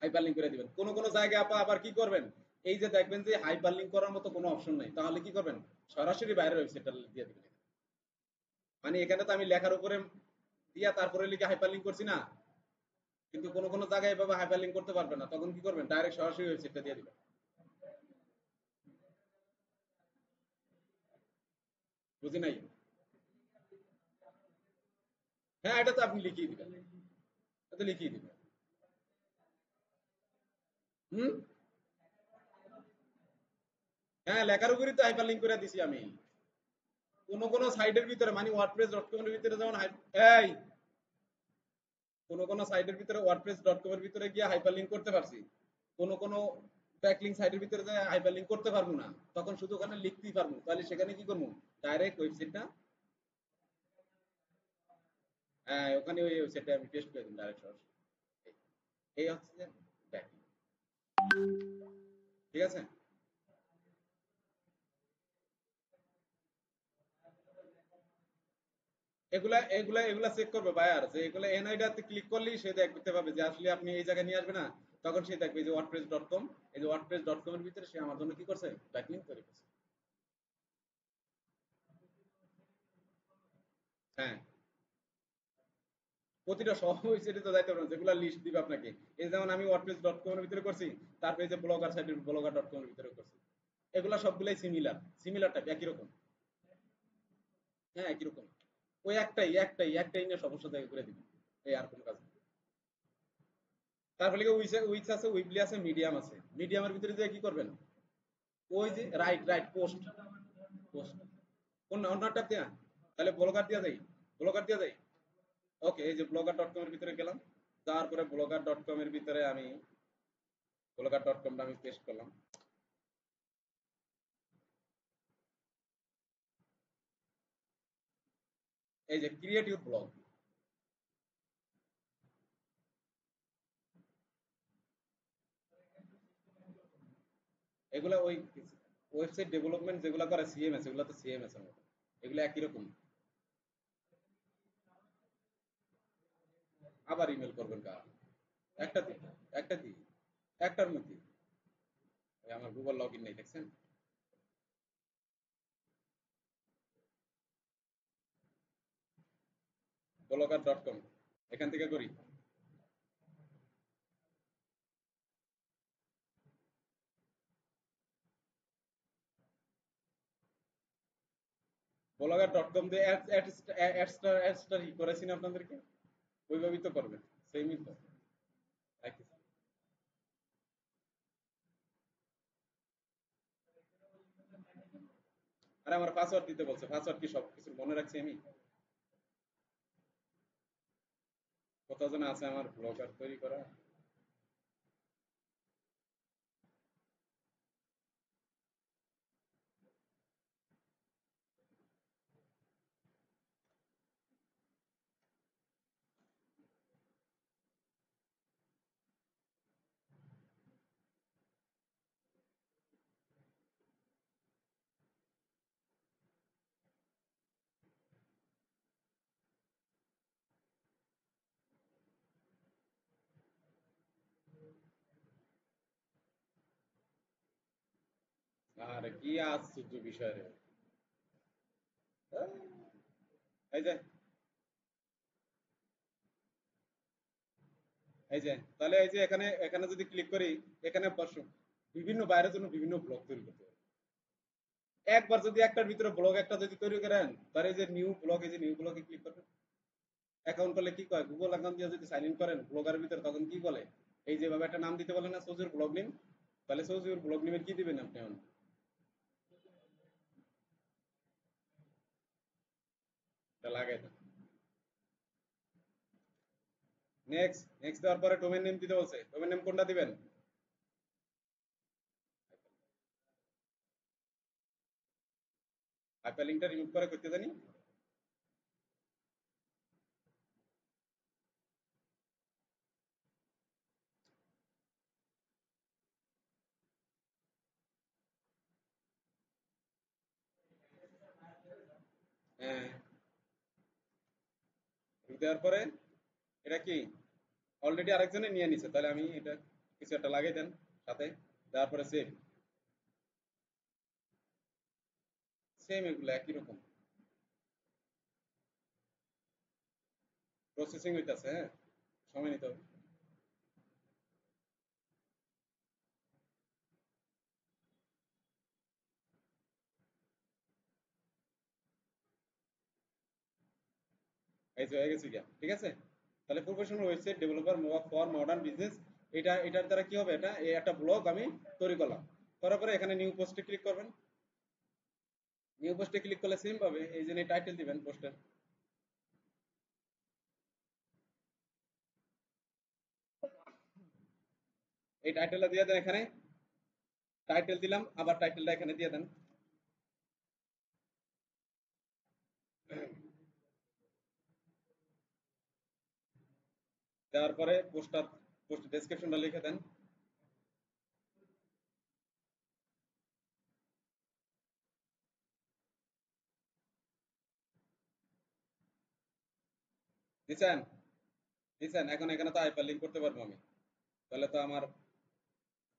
হাইপারলিংক করে দিবেন। কোন কোন জায়গায় আপা আবার কি করবেন? এই যে দেখবেন যে হাইপার লিঙ্ক করার মতো কোনো অপশন নাই, তাহলে কি করবেন, সরাসরি বাইরের ওয়েবসাইটটা দিয়ে দিবেন। মানে এখানে তো আমি লেখার উপরে দিয়া তারপরে লিখে হাইপার লিঙ্ক করছি না, কিন্তু কোনো কোনো জায়গায় এভাবে হাইপার লিঙ্ক করতে পারবেন না, তখন কি করবেন, ডাইরেক্ট সরাসরি ওয়েবসাইটটা দিয়ে দিবেন। বুঝি নাই? হ্যাঁ, এটা তো আপনি লিখিয়ে দিবেন, এটা তো লিখিয়ে দিবেন। হুম। হ্যাঁ, লেখার উপরই তো হাইপার লিঙ্ক করে দিছি আমি। কোন কোন সাইটের ভিতরে মানে ওয়ার্ডপ্রেস.com এর ভিতরে যেমন এই কোন কোন সাইটের ভিতরে ওয়ার্ডপ্রেস.com এর ভিতরে গিয়ে হাইপার লিঙ্ক করতে পারছি, কোন কোন ব্যাকলিঙ্ক সাইটের ভিতরে যায় হাইপার লিঙ্ক করতে পারবো না, তখন শুধু ওখানে লিখতেই পারবো, তাহলে সেখানে কি করবো, ডাইরেক্ট ওয়েবসাইটটা, হ্যাঁ ওখানে ওই ওয়েবসাইটটা আমি পেস্ট করে দিই ডাইরেক্ট সরাসরি। এই হচ্ছে যে ব্যাকলিঙ্ক। ঠিক আছে। এগুলা এগুলা এগুলা চেক করবে বায়ার, যে এগুলা এনআইডাতে ক্লিক করলেই সে দেখতে পাবে যে আসলে আপনি এই জায়গায় নিয়ে আসবে না, তখন সে দেখবে যে ওয়ার্ডপ্রেস.com, এই যে ওয়ার্ডপ্রেস.com এর ভিতরে সে আমার জন্য কি করছে, ব্যাকলিঙ্ক তৈরি করছে। হ্যাঁ, প্রতিটা সব ওয়েবসাইটে তো যাইতে পারবেন, যেগুলা লিস্ট দিবে আপনাকে। এই যেমন আমি ওয়ার্ডপ্রেস.com এর ভিতরে করছি, তারপরে এই যে ব্লগার সাইটের ব্লগার.com এর ভিতরে করছি, এগুলা সবগুলাই সিমিলার, সিমিলার টাইপ, একই রকম। হ্যাঁ, একই রকম। ওই একটাই নিয়ে সমস্যা থেকে করে দিবে, এই আর কোনো কাজ নেই। তারপরে উইচ আছে, উইবলি আছে, মিডিয়াম আছে। মিডিয়ামের ভিতরে যে কি করবেন, ওই যে রাইট রাইট পোস্ট, পোস্ট কোন অন্য ট্যাব দিয়া, তাহলে ব্লগার দিয়া যাই, ব্লগার দিয়া যাই। ওকে, এই যে ব্লগার.com এর ভিতরে গেলাম, তারপরে ব্লগার.com এর ভিতরে আমি ব্লগার.comটা আমি পেস্ট করলাম। এই যে ক্রিয়েট ইউর ব্লগ, এগুলা ওই ওয়েবসাইট ডেভেলপমেন্ট যেগুলা করে সিএমএস, এগুলা তো সিএমএস এর মতো, এগুলো একই রকম। আবার ইমেল করবেন কার, একটা দিন, একটা দিন, একটার মধ্যে। এই আমার গুগল লগ ইন নেই দেখছেন, ব্লগার.com, এখান থেকে করি। ব্লগার.com দিয়ে অ্যাডসটা ই করেছি না আপনাদেরকে, ওইভাবেই তো করবেন, সেমই তো, একই। আরে আমার পাসওয়ার্ড দিতে বলছে, পাসওয়ার্ড কি সব কিছু মনে রাখছি আমি? কতজন আছে আমার ব্লগার তৈরি করা। আর কি আশ্চর্য বিষয় রে। এই যে, এই যে তাহলে এই যে এখানে এখানে যদি ক্লিক করি, এখানে বিভিন্ন বাইরের জন্য বিভিন্ন ব্লগ তৈরি করতে হবে। একবার যদি একটার ভিতরে ব্লগ একটা যদি তৈরি করেন, তাহলে এই যে নিউ ব্লগ, এই যে নিউ ব্লগে ক্লিক করবেন, অ্যাকাউন্ট করলে কি কয়, গুগল অ্যাকাউন্ট দিয়ে যদি সাইন ইন করেন ব্লগারের ভিতরে, তখন কি বলে, এই যেভাবে একটা নাম দিতে বলে না, সোজ ইউর ব্লগ নেম, তাহলে সোজ ইউর ব্লগ নেমের কি দিবেন আপনি এখন, এটা লাগাই দেন। নেক্সট, নেক্সট দেওয়ার পরে ডোমেন নেম দিতে বলছে, ডোমেন নেম কোনটা দিবেন? হাইপারলিংকটা রিমুভ করে করতে জানি। হ্যাঁ, দেওয়ার পরে এটা কি অলরেডি আরেকজনে নিয়ে নিছে, তাহলে আমি এটা কিছু একটা লাগাই দেন সাথে, দেওয়ার পরে সেভ। সেম এগুলো একই রকম প্রসেসিং হইতাছে। হ্যাঁ, সময় নিতে হবে। এই যে হয়ে গেছে গিয়া, ঠিক আছে। তাহলে professional website developer for modern business, এটার দ্বারা কি হবে, এটা এই একটা ব্লগ আমি তৈরি করলাম। করার পরে এখানে নিউ পোস্টে ক্লিক করবেন। নিউ পোস্টে ক্লিক করলে সেম পাবে, এই যে টাইটেল দিবেন পোস্টের। এই টাইটেলটা দিয়ে দেন এখানে, টাইটেল দিলাম, আবার টাইটেলটা এখানে দিয়ে দেন। দেওয়ার পরে পোস্ট ডেসক্রিপশনটা লিখে দেন। দিছেন? দিছেন? এখন এখানে তো হাইপার লিঙ্ক করতে পারবো আমি। তাহলে তো আমার,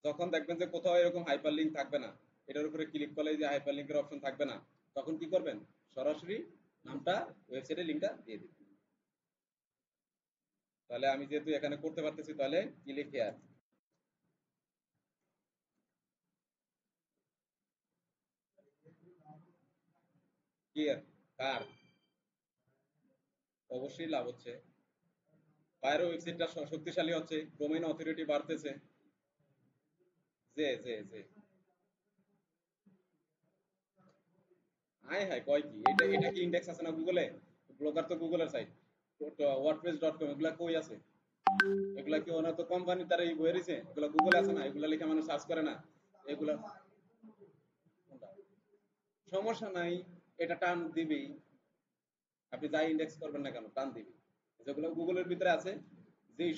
যখন দেখবেন যে কোথাও এরকম হাইপার লিঙ্ক থাকবে না, এটার উপরে ক্লিক করলে যে হাইপার লিঙ্কের অপশন থাকবে না, তখন কি করবেন, সরাসরি নামটা, ওয়েবসাইটের লিঙ্কটা দিয়ে দিবেন। তাহলে আমি যেহেতু এখানে করতে পারতেছি, তাহলে ক্লিক হেয়ার। ক্লিয়ার? কার? অবশ্যই লাভ হচ্ছে। বাইরের ওয়েবসাইটটা শক্তিশালী হচ্ছে, ডোমেইন অথরিটি বাড়তেছে। যে যে যে হাই হাই কয় কি, এটা এটা কি ইন্ডেক্স আছে না গুগলে? ব্লগার তো গুগলের সাইট। ওয়ার্ডপ্রেস.কম এগুলা কই আছে? এগুলা কি ওরা তো কোম্পানি তারা এই বই রয়েছে, এগুলা গুগলে আছে না, এগুলা লিখে মানুষ সার্চ করে না এগুলা। সমস্যা নাই, এটা টান দিবেই। আপনি যাই ইন্ডেক্স করবেন না কেন, টান দিবে। যেগুলো গুগলের ভিতরে আছে, যেই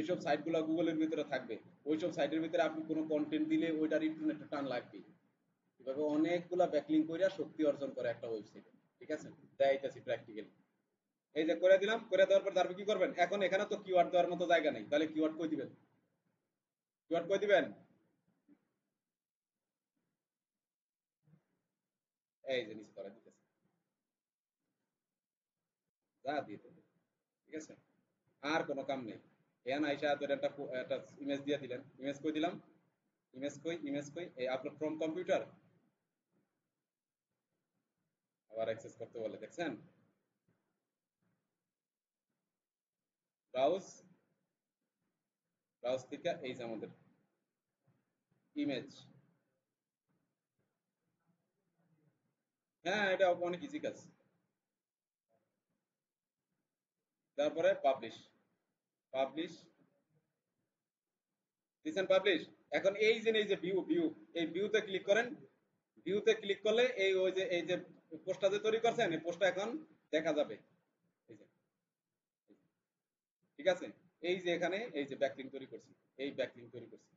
সব সাইটগুলো গুগলের ভিতরে থাকবে, ওই সব সাইটের ভিতরে আপনি কোনো কন্টেন্ট দিলে ওইটার একটু না একটু টান লাগবেই। এভাবে অনেকগুলা ব্যাকলিঙ্ক কইরা শক্তি অর্জন করে একটা ওয়েবসাইটে। ঠিক আছে, দেখাইতেছি প্র্যাকটিক্যালি। এই যে করে দিলাম, করে দেওয়ার পর তারপর কি করবেন, এখন এখানে তো কিওয়ার্ড দেওয়ার মতো জায়গা নেই, তাহলে কিওয়ার্ড কই দিবেন? কিওয়ার্ড কই দিবেন? এই যে নিচে করা দিতেছে, যা দিয়ে দেবে। ঠিক আছে, আর কোনো কাম নেই। এখানে আইসা ধরে একটা ইমেজ দিয়ে দিলেন, ইমেজ কই দিলাম, ইমেজ কই এই আপলোড ফ্রম কম্পিউটার, আবার অ্যাক্সেস করতে বলে, দেখছেন? ব্রাউজ, ব্রাউজ থেকে এই যে আমাদের ইমেজ। হ্যাঁ, এটা অনেক ইজি কাজ। তারপরে পাবলিশ, পাবলিশ দিচ্ছেন, পাবলিশ। এখন এই যে ভিউ, এই ভিউতে ক্লিক করেন। ভিউতে ক্লিক করলে এই যে পোস্টটা যে তৈরি করছেন, এই পোস্টটা এখন দেখা যাবে। এই যে, ঠিক আছে, এই যে এখানে এই যে ব্যাকলিঙ্ক তৈরি করছি, এই ব্যাকলিঙ্ক তৈরি করছি,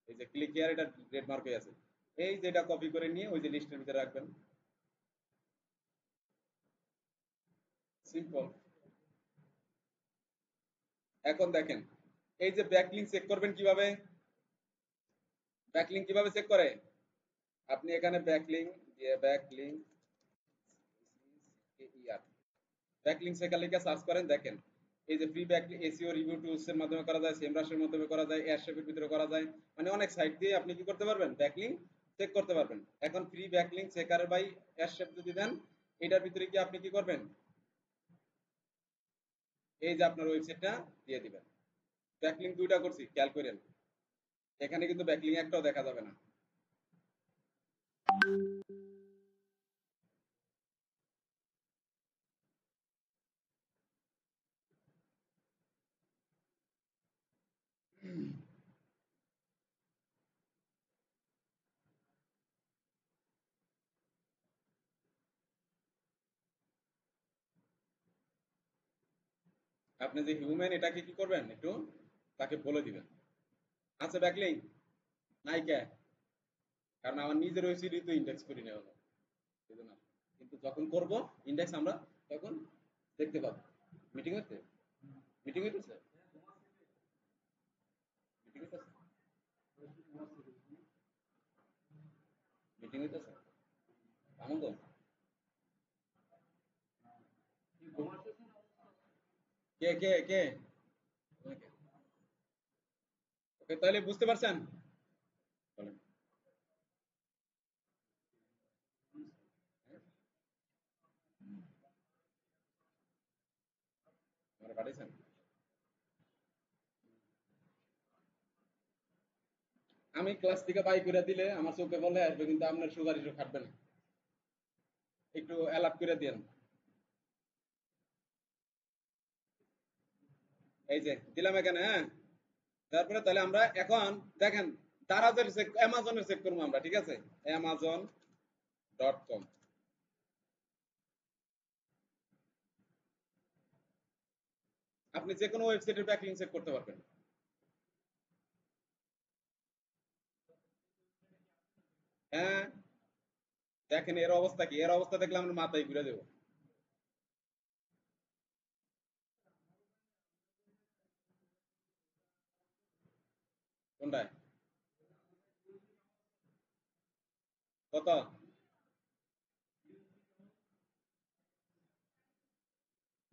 এই যে ক্লিক হিয়ার, এটা রেড মার্ক হয়ে আছে। এই যে এটা কপি করে নিয়ে ওই যে লিস্টের ভিতরে রাখবেন। সিম্পল। এখন দেখেন, এই যে ব্যাকলিঙ্ক চেক করবেন কিভাবে, ব্যাকলিঙ্ক কিভাবে চেক করে, আপনি এখানে ব্যাকলিঙ্ক দিয়ে ব্যাকলিঙ্ক ব্যাকলিঙ্ক চেকার লিখে সার্চ করেন, দেখেন এই যে free back SEO review tools এর মাধ্যমে করা যায়, সেমরাশের মাধ্যমে করা যায়, এয়ারশেপের ভিতরে করা যায়, মানে অনেক সাইট দিয়ে আপনি কি করতে পারবেন, ব্যাকলিঙ্ক চেক করতে পারবেন। এখন ফ্রি ব্যাকলিঙ্ক চেকার বাই এয়ারশেপ যদি দেন, এটার ভিতরে কি আপনি কি করবেন, এই যে আপনার ওয়েবসাইটটা দিয়ে দিবেন। ব্যাকলিঙ্ক দুইটা করছি, খেয়াল করেন, এখানে কিন্তু ব্যাকলিঙ্ক একটাও দেখা যাবে না। আপনি যে হিউম্যান, এটাকে কি করবেন, একটু তাকে বলে দিবেন আচ্ছা ব্যাকলিঙ্ক নাই কে, কারণ আমার নিজের ওয়েবসাইটই তো ইন্ডেক্স করি না হলো, সেজন্য। কিন্তু যখন করব ইন্ডেক্স, আমরা তখন দেখতে পাবো। মিটিং হচ্ছে, মিটিং হইতেছে, মিটিং হইতেছে, মিটিং হইতেছে। আমাকে কে কে কে ওকে ওকে, তাহলে বুঝতে পারছেন? বলেন। আমরা পাঠিয়েছেন। আমি ক্লাস থেকে বাই করে দিলে আমার চোখে বলে আসবে, কিন্তু আপনার সুপারিশও খাটবে না। একটু অ্যালার্ট করে দেন। এই যে দিলাম এখানে, হ্যাঁ। তারপরে তাহলে আমরা এখন দেখেন দারাজের চেক, অ্যামাজনের চেক করবো আমরা, ঠিক আছে? amazon.com। আপনি যে কোনো ওয়েবসাইটের ব্যাকলিংক চেক করতে পারবেন। হ্যাঁ, দেখেন এর অবস্থা কি, এর অবস্থা দেখলে আমরা মাথায় ঘুরে দেবো। কোনটায়? কত?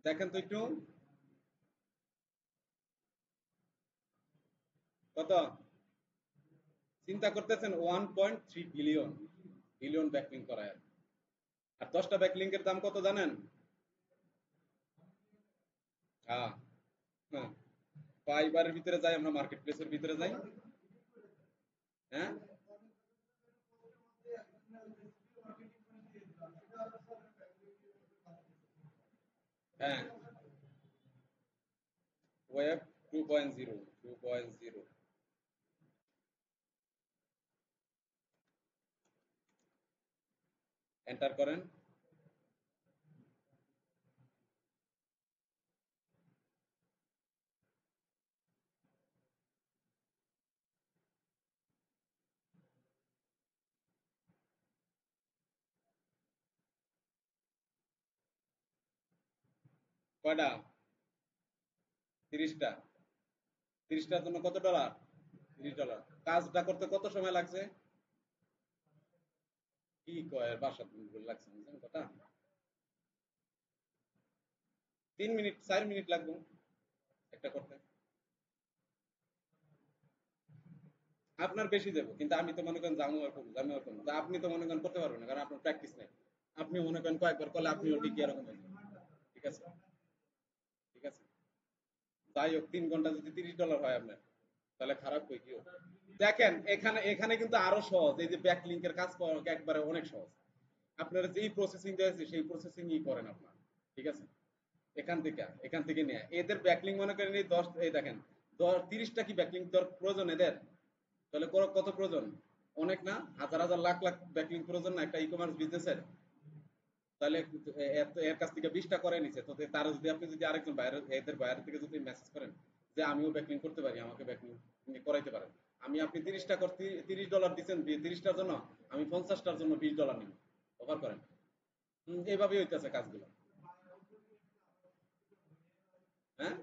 দেখেন তো একটু। কত? চিন্তা করতেছেন 1.3 বিলিয়ন, বিলিয়ন ব্যাকলিংক করায়। আর 10টা ব্যাকলিংকের দাম কত জানেন? হ্যাঁ, হ্যাঁ। ফাইবারের ভিতরে যাই, আমরা মার্কেট প্লেসের ভিতরে যাই। হ্যাঁ, হ্যাঁ। ওয়েব 2.0, 2.0। এন্টার করেন। কয়টা? 30টা। 30টার জন্য কত ডলার? $30। কাজটা করতে কত সময় লাগছে? কি কয় বাসা লাগছে, বুঝছেন কথা? 3 মিনিট, 4 মিনিট লাগবে একটা করতে। আপনার বেশি দেবো, কিন্তু আমি তো মনে করেন জামু এরকম জামু এরকম, তা আপনি তো মনে করেন করতে পারবেন না, কারণ আপনার প্র্যাকটিস নেই। আপনি মনে করেন কয়েকবার করলে আপনিও ঠিক এরকম হয়ে যাবেন। ঠিক আছে, ঠিক আছে। যাই হোক, 3 ঘন্টা যদি $30 হয় আপনার, তাহলে খারাপ কই কি হবে? দেখেন এখানে, এখানে কিন্তু আরো সহজ। এই যে ব্যাকলিংকের কাজ করা একবারে অনেক সহজ। আপনার যেই প্রসেসিং আছে সেই প্রসেসিংই করেন আপনার, ঠিক আছে? এখান থেকে নেয়া এদের ব্যাকলিং মনে করেন এই 10, এই দেখেন 30টা কি ব্যাকলিং প্রয়োজন এদের? তাহলে কত প্রয়োজন? অনেক না? হাজার হাজার লাখ লাখ ব্যাকলিং প্রয়োজন না একটা ই কমার্স বিজনেসের? তাহলে এর কাছ থেকে 20টা করে নিছে, তো তার যদি আপনি যদি আরেকজন বাইরে, এদের বাইরে থেকে যদি মেসেজ করেন যে আমিও ব্যাকলিং করতে পারি, আমাকে ব্যাকলিং করাইতে পারেন, আপনি 30টা করতে $30 দিচ্ছেন, 30টার জন্য আমি 50টার জন্য $20 নিব। অফার করেন। এইভাবেই হইতেছে কাজগুলো। হ্যাঁ,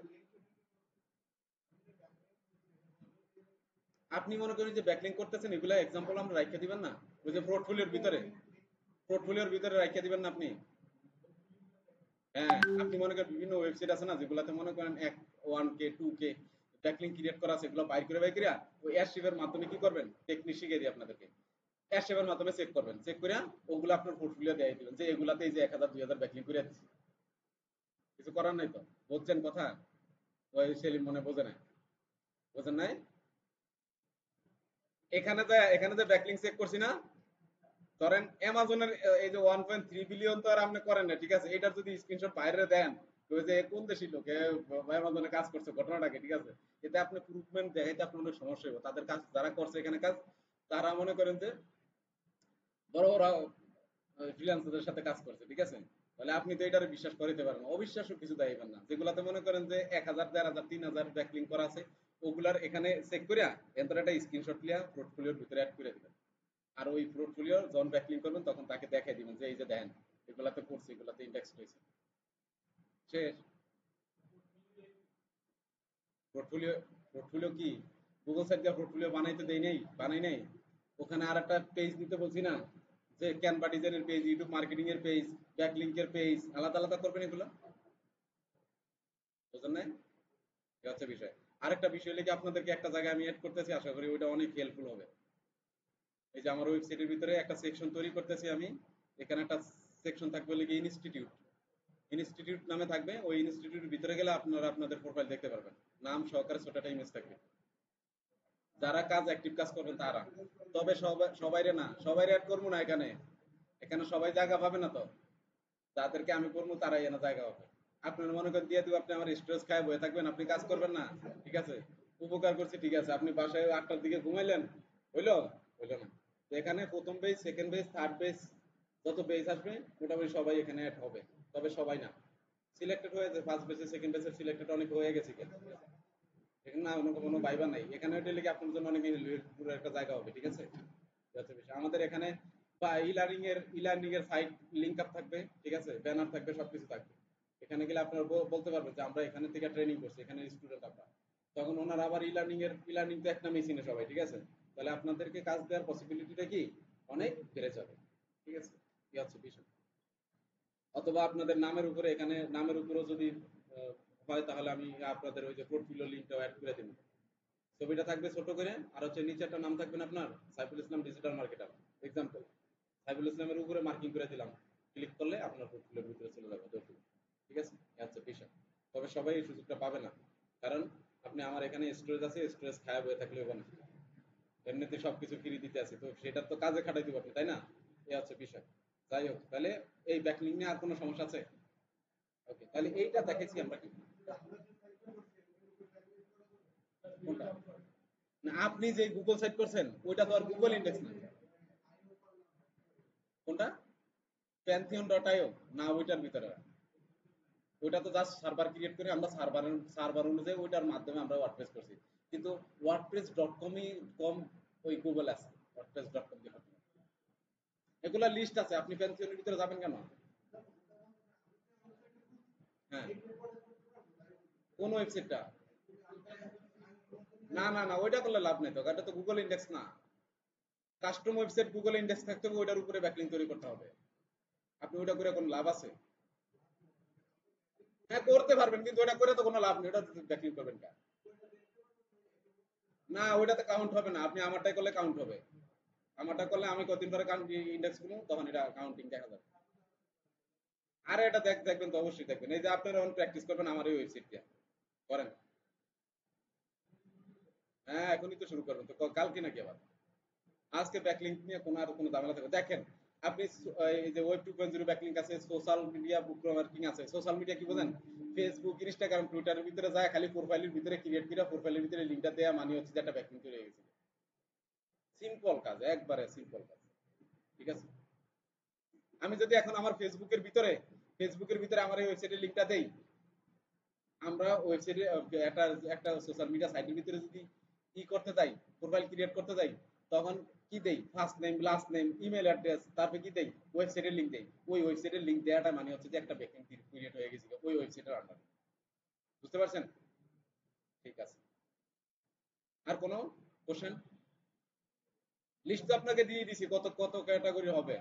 আপনি মনে করেন যে ব্যাকলিং করতেছেন, এগুলা এক্সাম্পল আমরা রাখিয়ে দিবেন না? ওই যে পোর্টফোলিওর ভিতরে রাখিয়ে দিবেন না আপনি? হ্যাঁ, আপনি মনে করেন বিভিন্ন ওয়েবসাইট আছে না যেগুলাতে মনে করেন 1K 2K ব্যাকলিং ক্রিয়েট করা আছে, এগুলো বাইর করে ওই অ্যাশিভের মাধ্যমে কি করবেন, টেকনিক শিখিয়ে দিই আপনাদেরকে। অ্যাশিভের মাধ্যমে চেক করবেন, চেক করে ওগুলো আপনার পোর্টফোলিও দিয়ে দিবেন যে এগুলাতে এই যে 1000 2000 ব্যাকলিং করে দিচ্ছি। কিছু করার নাই তো। বুঝছেন কথা? ওই সেলিম মনে বোঝে না। বোঝেন নাই? এখানে যে ব্যাকলিং চেক করছি না, ধরেন অ্যামাজনের এই যে 1.3 বিলিয়ন তো আর আপনি করেন না, ঠিক আছে? এটার যদি স্ক্রিনশট বাইরে দেন, ওই যে কোন দেশি লোক অ্যামাজনে কাজ করছে ঘটনাটাকে, ঠিক আছে? এতে আপনি প্রুফমেন্ট দেখাইতে আপনার অনেক সমস্যা হবে। তাদের কাজ যারা করছে এখানে কাজ, তারা মনে করেন যে বড় বড় ফ্রিল্যান্সারদের সাথে কাজ করছে, ঠিক আছে? তাহলে আপনি তো এটারে বিশ্বাস করিতে পারেন না, অবিশ্বাস্য কিছু দেখাইবেন না। যেগুলাতে মনে করেন যে 1000 1500 3000 ব্যাকলিং করা আছে, ওগুলার এখানে চেক করিয়া এনতর একটা স্ক্রিনশট লিয়া পোর্টফোলিওর ভিতরে অ্যাড করে দিবেন। আর ওই পোর্টফোলিও যখন ব্যাকলিং করবেন তখন তাকে দেখাই দিবেন যে এই যে দেখেন এগুলাতে করছে, এগুলাতে ইন্ডেক্স হয়েছে। শেষ। পোর্টফোলিও, পোর্টফোলিও কি গুগল সাইট দিয়ে পোর্টফোলিও বানাইতে দেই নাই, বানাই নাই? ওখানে আর একটা পেজ দিতে বলছি না, যে ক্যানভা ডিজাইনের পেজ, ইউটিউব মার্কেটিং এর পেজ, ব্যাকলিংকের পেজ আলাদা আলাদা করবেন এগুলো, বুঝলেন না? এটা হচ্ছে বিষয়। আরেকটা বিষয় হলো কি আপনাদেরকে একটা জায়গায় আমি এড করতেছি, আশা করি ওইটা অনেক হেল্পফুল হবে। এই যে আমার ওয়েবসাইটের ভিতরে একটা সেকশন তৈরি করতেছি আমি, এখানে একটা সেকশন থাকবে হলো কি ইনস্টিটিউট। ইনস্টিটিউট নামে থাকবে, ওই ইনস্টিটিউটের ভিতরে গেলে আপনারা আপনাদের প্রোফাইল দেখতে পারবেন, নাম সহকারে ছোট একটা ইমেজ থাকবে, যারা কাজ অ্যাক্টিভ কাজ করবেন তারা। তবে সবাই সবাইরে না, সবাইরে অ্যাড করবো না এখানে, এখানে সবাই জায়গা পাবে না তো, যাদেরকে আমি করবো তারাই এখানে জায়গা পাবে। আপনার মনে করেন দিয়ে দিব, আপনি আমার স্ট্রেস খায় বয়ে থাকবেন, আপনি কাজ করবেন না, ঠিক আছে, উপকার করছি ঠিক আছে, আপনি বাসায় 8টার দিকে ঘুমাইলেন, হইলো? হইলো না। তো এখানে প্রথম page, second page, third page, যত পেজ আসবে মোটামুটি সবাই এখানে অ্যাড হবে, তবে সবাই না। সিলেক্টেড হয়েছে ফার্স্ট পেজে, সেকেন্ড পেজে সিলেক্টেড অনেক হয়ে গেছে কেন, এখানে না অন্য কোনো ভাইবা নাই, এখানে ওইটা লিখে আপনার জন্য অনেক পুরো একটা জায়গা হবে, ঠিক আছে। যত বেশি আমাদের এখানে বা ই লার্নিং এর সাইট লিংক আপ থাকবে, ঠিক আছে, ব্যানার থাকবে, সবকিছু থাকবে। এখানে গেলে আপনারা বলতে পারবেন যে আমরা এখানে থেকে ট্রেনিং করছি, এখানে স্টুডেন্ট আমরা, তখন ওনারা আবার ই লার্নিং তো এক নামেই চিনে সবাই, ঠিক আছে। তাহলে আপনাদেরকে কাজ দেওয়ার পসিবিলিটিটা কি অনেক বেড়ে যাবে, ঠিক আছে। কি হচ্ছে বিষয়, অথবা আপনাদের নামের উপরে, এখানে নামের উপরেও যদি হয় তাহলে আমি আপনাদের ওই যে পোর্টফোলিও লিংকটাও অ্যাড করে দেব। ছবিটা থাকবে ছোট করে, আর হচ্ছে নিচে একটা নাম থাকবে না আপনার, Saiful Islam digital marketer example, Saiful ইসলামের উপরে মার্কিং করে দিলাম, ক্লিক করলে আপনার পোর্টফোলিওর ভিতরে চলে যাবে দৌড় দিবে। ঠিক আছে, এই হচ্ছে বিষয়। তবে সবাই এই সুযোগটা পাবে না, কারণ আপনি আমার এখানে স্টোরেজ আছে, স্টোরেজ খারাপ হয়ে থাকলে হবে না, এমনিতে সবকিছু ফ্রি দিতে আছে, তো সেটা তো কাজে খাটাই দিব আপনি, তাই না? এই হচ্ছে বিষয়। যাই হোক, তাহলে এই ব্যাকলিং নিয়ে আর কোনো সমস্যা আছে? ওকে, তাহলে এইটা দেখেছি আমরা কি, কোনটা? না, আপনি যে গুগল সাইট করছেন ওইটা তো আর গুগল ইন্ডেক্স না। কোনটা? প্যান্থিয়ন.io? না, ওইটার ভিতরে না। ওইটা তো জাস্ট সার্ভার ক্রিয়েট করে আমরা সার্ভার অনুযায়ী ওইটার মাধ্যমে আমরা ওয়ার্ডপ্রেস করছি, কিন্তু ওয়ার্ডপ্রেস.কম ওই গুগল আছে, ওয়ার্ডপ্রেস.কম দিয়ে পাঠানো। এগুলা লিস্ট আছে, আপনি প্যান্থিয়নের ভিতরে যাবেন কেন? হ্যাঁ, কোন ওয়েবসাইটটা? না না না, ওইটা করলে লাভ নেই তো, এটা তো গুগল ইন্ডেক্স না। কাস্টম ওয়েবসাইট গুগল ইন্ডেক্স থাকতে হবে, ওইটার উপরে ব্যাকলিং তৈরি করতে হবে। আপনি ওইটা করে কোনো লাভ আছে? হ্যাঁ, করতে পারবেন, কিন্তু ওটা করে তো কোনো লাভ নেই, ওটা ব্যাকলিং করবেন কেন? না, ওইটাতে কাউন্ট হবে না, আপনি আমারটাই করলে কাউন্ট হবে। আমারটা করলে আমি কতদিন পরে ইন্ডেক্স গুলো তখন এটা কাউন্টিং দেখা যাবে। আর এটা দেখবেন তো, অবশ্যই দেখবেন, এই যে আপনারা প্র্যাকটিস করবেন আমার এই ওয়েবসাইট দিয়ে করেন। হ্যাঁ, এখনই তো শুরু করবেন, তো কালকে নাকি আবার? আজকে ব্যাকলিংক নিয়ে কোনো আর কোনো ঝামেলা থাকবে, দেখেন আপনি এই যে ওয়েব 2.0 ব্যাকলিংক আছে, সোশ্যাল মিডিয়া বুক মার্কেটিং আছে। সোশ্যাল মিডিয়া কি বোঝেন? ফেসবুক, ইনস্টাগ্রাম, টুইটারের ভিতরে যায় খালি প্রোফাইলের ভিতরে ক্রিয়েট করে প্রোফাইলের ভিতরে লিংকটা দেয়া মানে হচ্ছে যে একটা ব্যাকলিংক তৈরি হয়ে গেছে। সিম্পল কাজ, একবারে সিম্পল কাজ, ঠিক আছে। আমি যদি এখন আমার ফেসবুকের ভিতরে আমার এই ওয়েবসাইটের লিংকটা দেই, আমরা ওয়েবসাইটে একটা একটা সোশ্যাল মিডিয়া সাইটের ভিতরে যদি করতে যাই, প্রোফাইল ক্রিয়েট করতে যাই, তখন কি দেই? First name, last name, email address, তারপরে কি দেই? ওয়েবসাইটের লিংক দেই। ওই ওয়েবসাইটের লিংক দেওয়াটা মানে হচ্ছে যে একটা ব্যাকলিংক ক্রিয়েট হয়ে গেছে ওই ওয়েবসাইটের আন্ডারে। বুঝতে পারছেন? ঠিক আছে। আর কোনো কোশ্চেন? লিস্ট তো আপনাকে দিয়ে দিছি, কত কত ক্যাটাগরি হবে।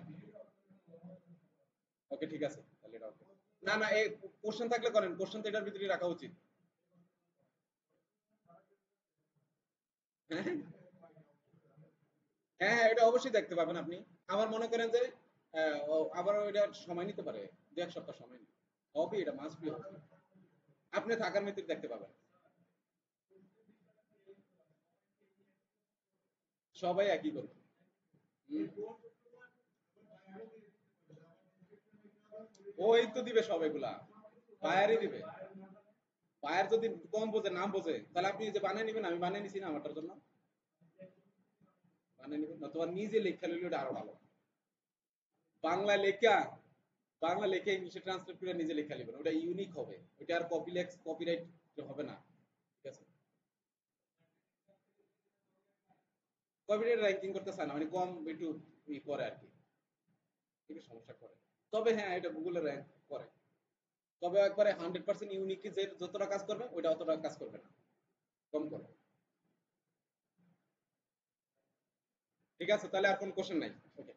ওকে, ঠিক আছে, তাহলে এটা ওকে। না না, এই কোশ্চেন থাকলে করেন, কোশ্চেন তো এটার ভিতরে রাখা উচিত। হ্যাঁ হ্যাঁ হ্যাঁ হ্যাঁ, এটা অবশ্যই দেখতে পাবেন আপনি। আমার মনে করেন যে আবার এটা সময় নিতে পারে, 2-1 সপ্তাহ সময় নিতে হবে, এটা মাস্ট বি হবে। আপনি থাকার ভিতরে দেখতে পাবেন, সবাই একই করবে। হুম, ওই তো দিবে সব এগুলা, বায়ারই দিবে। বায়ার যদি কম বোঝে, না বোঝে, তাহলে আপনি যে বানিয়ে নেবেন, আমি বানিয়ে নিছি না আমারটার জন্য, বানিয়ে নেবেন না, তোমার নিজে লেখা লিখলে ওটা আরো ভালো। বাংলা লেখা, বাংলা লেখা ইংলিশে ট্রান্সলেট করে নিজে লেখা লিখবেন, ওটা ইউনিক হবে, ওটা আর কপিরাইট হবে না, ঠিক আছে। কপিরাইট র্যাঙ্কিং করতে চায় না, মানে কম একটু করে আর কি, একটু সমস্যা করে। তবে হ্যাঁ, এটা গুগলের র্যাঙ্ক করে, তবে একবারে 100% ইউনিক যে যতটা কাজ করবে ওইটা অতটা কাজ করবে না, কম করবে। ঠিক আছে, তাহলে আর কোনো কোশ্চেন নাই? ওকে।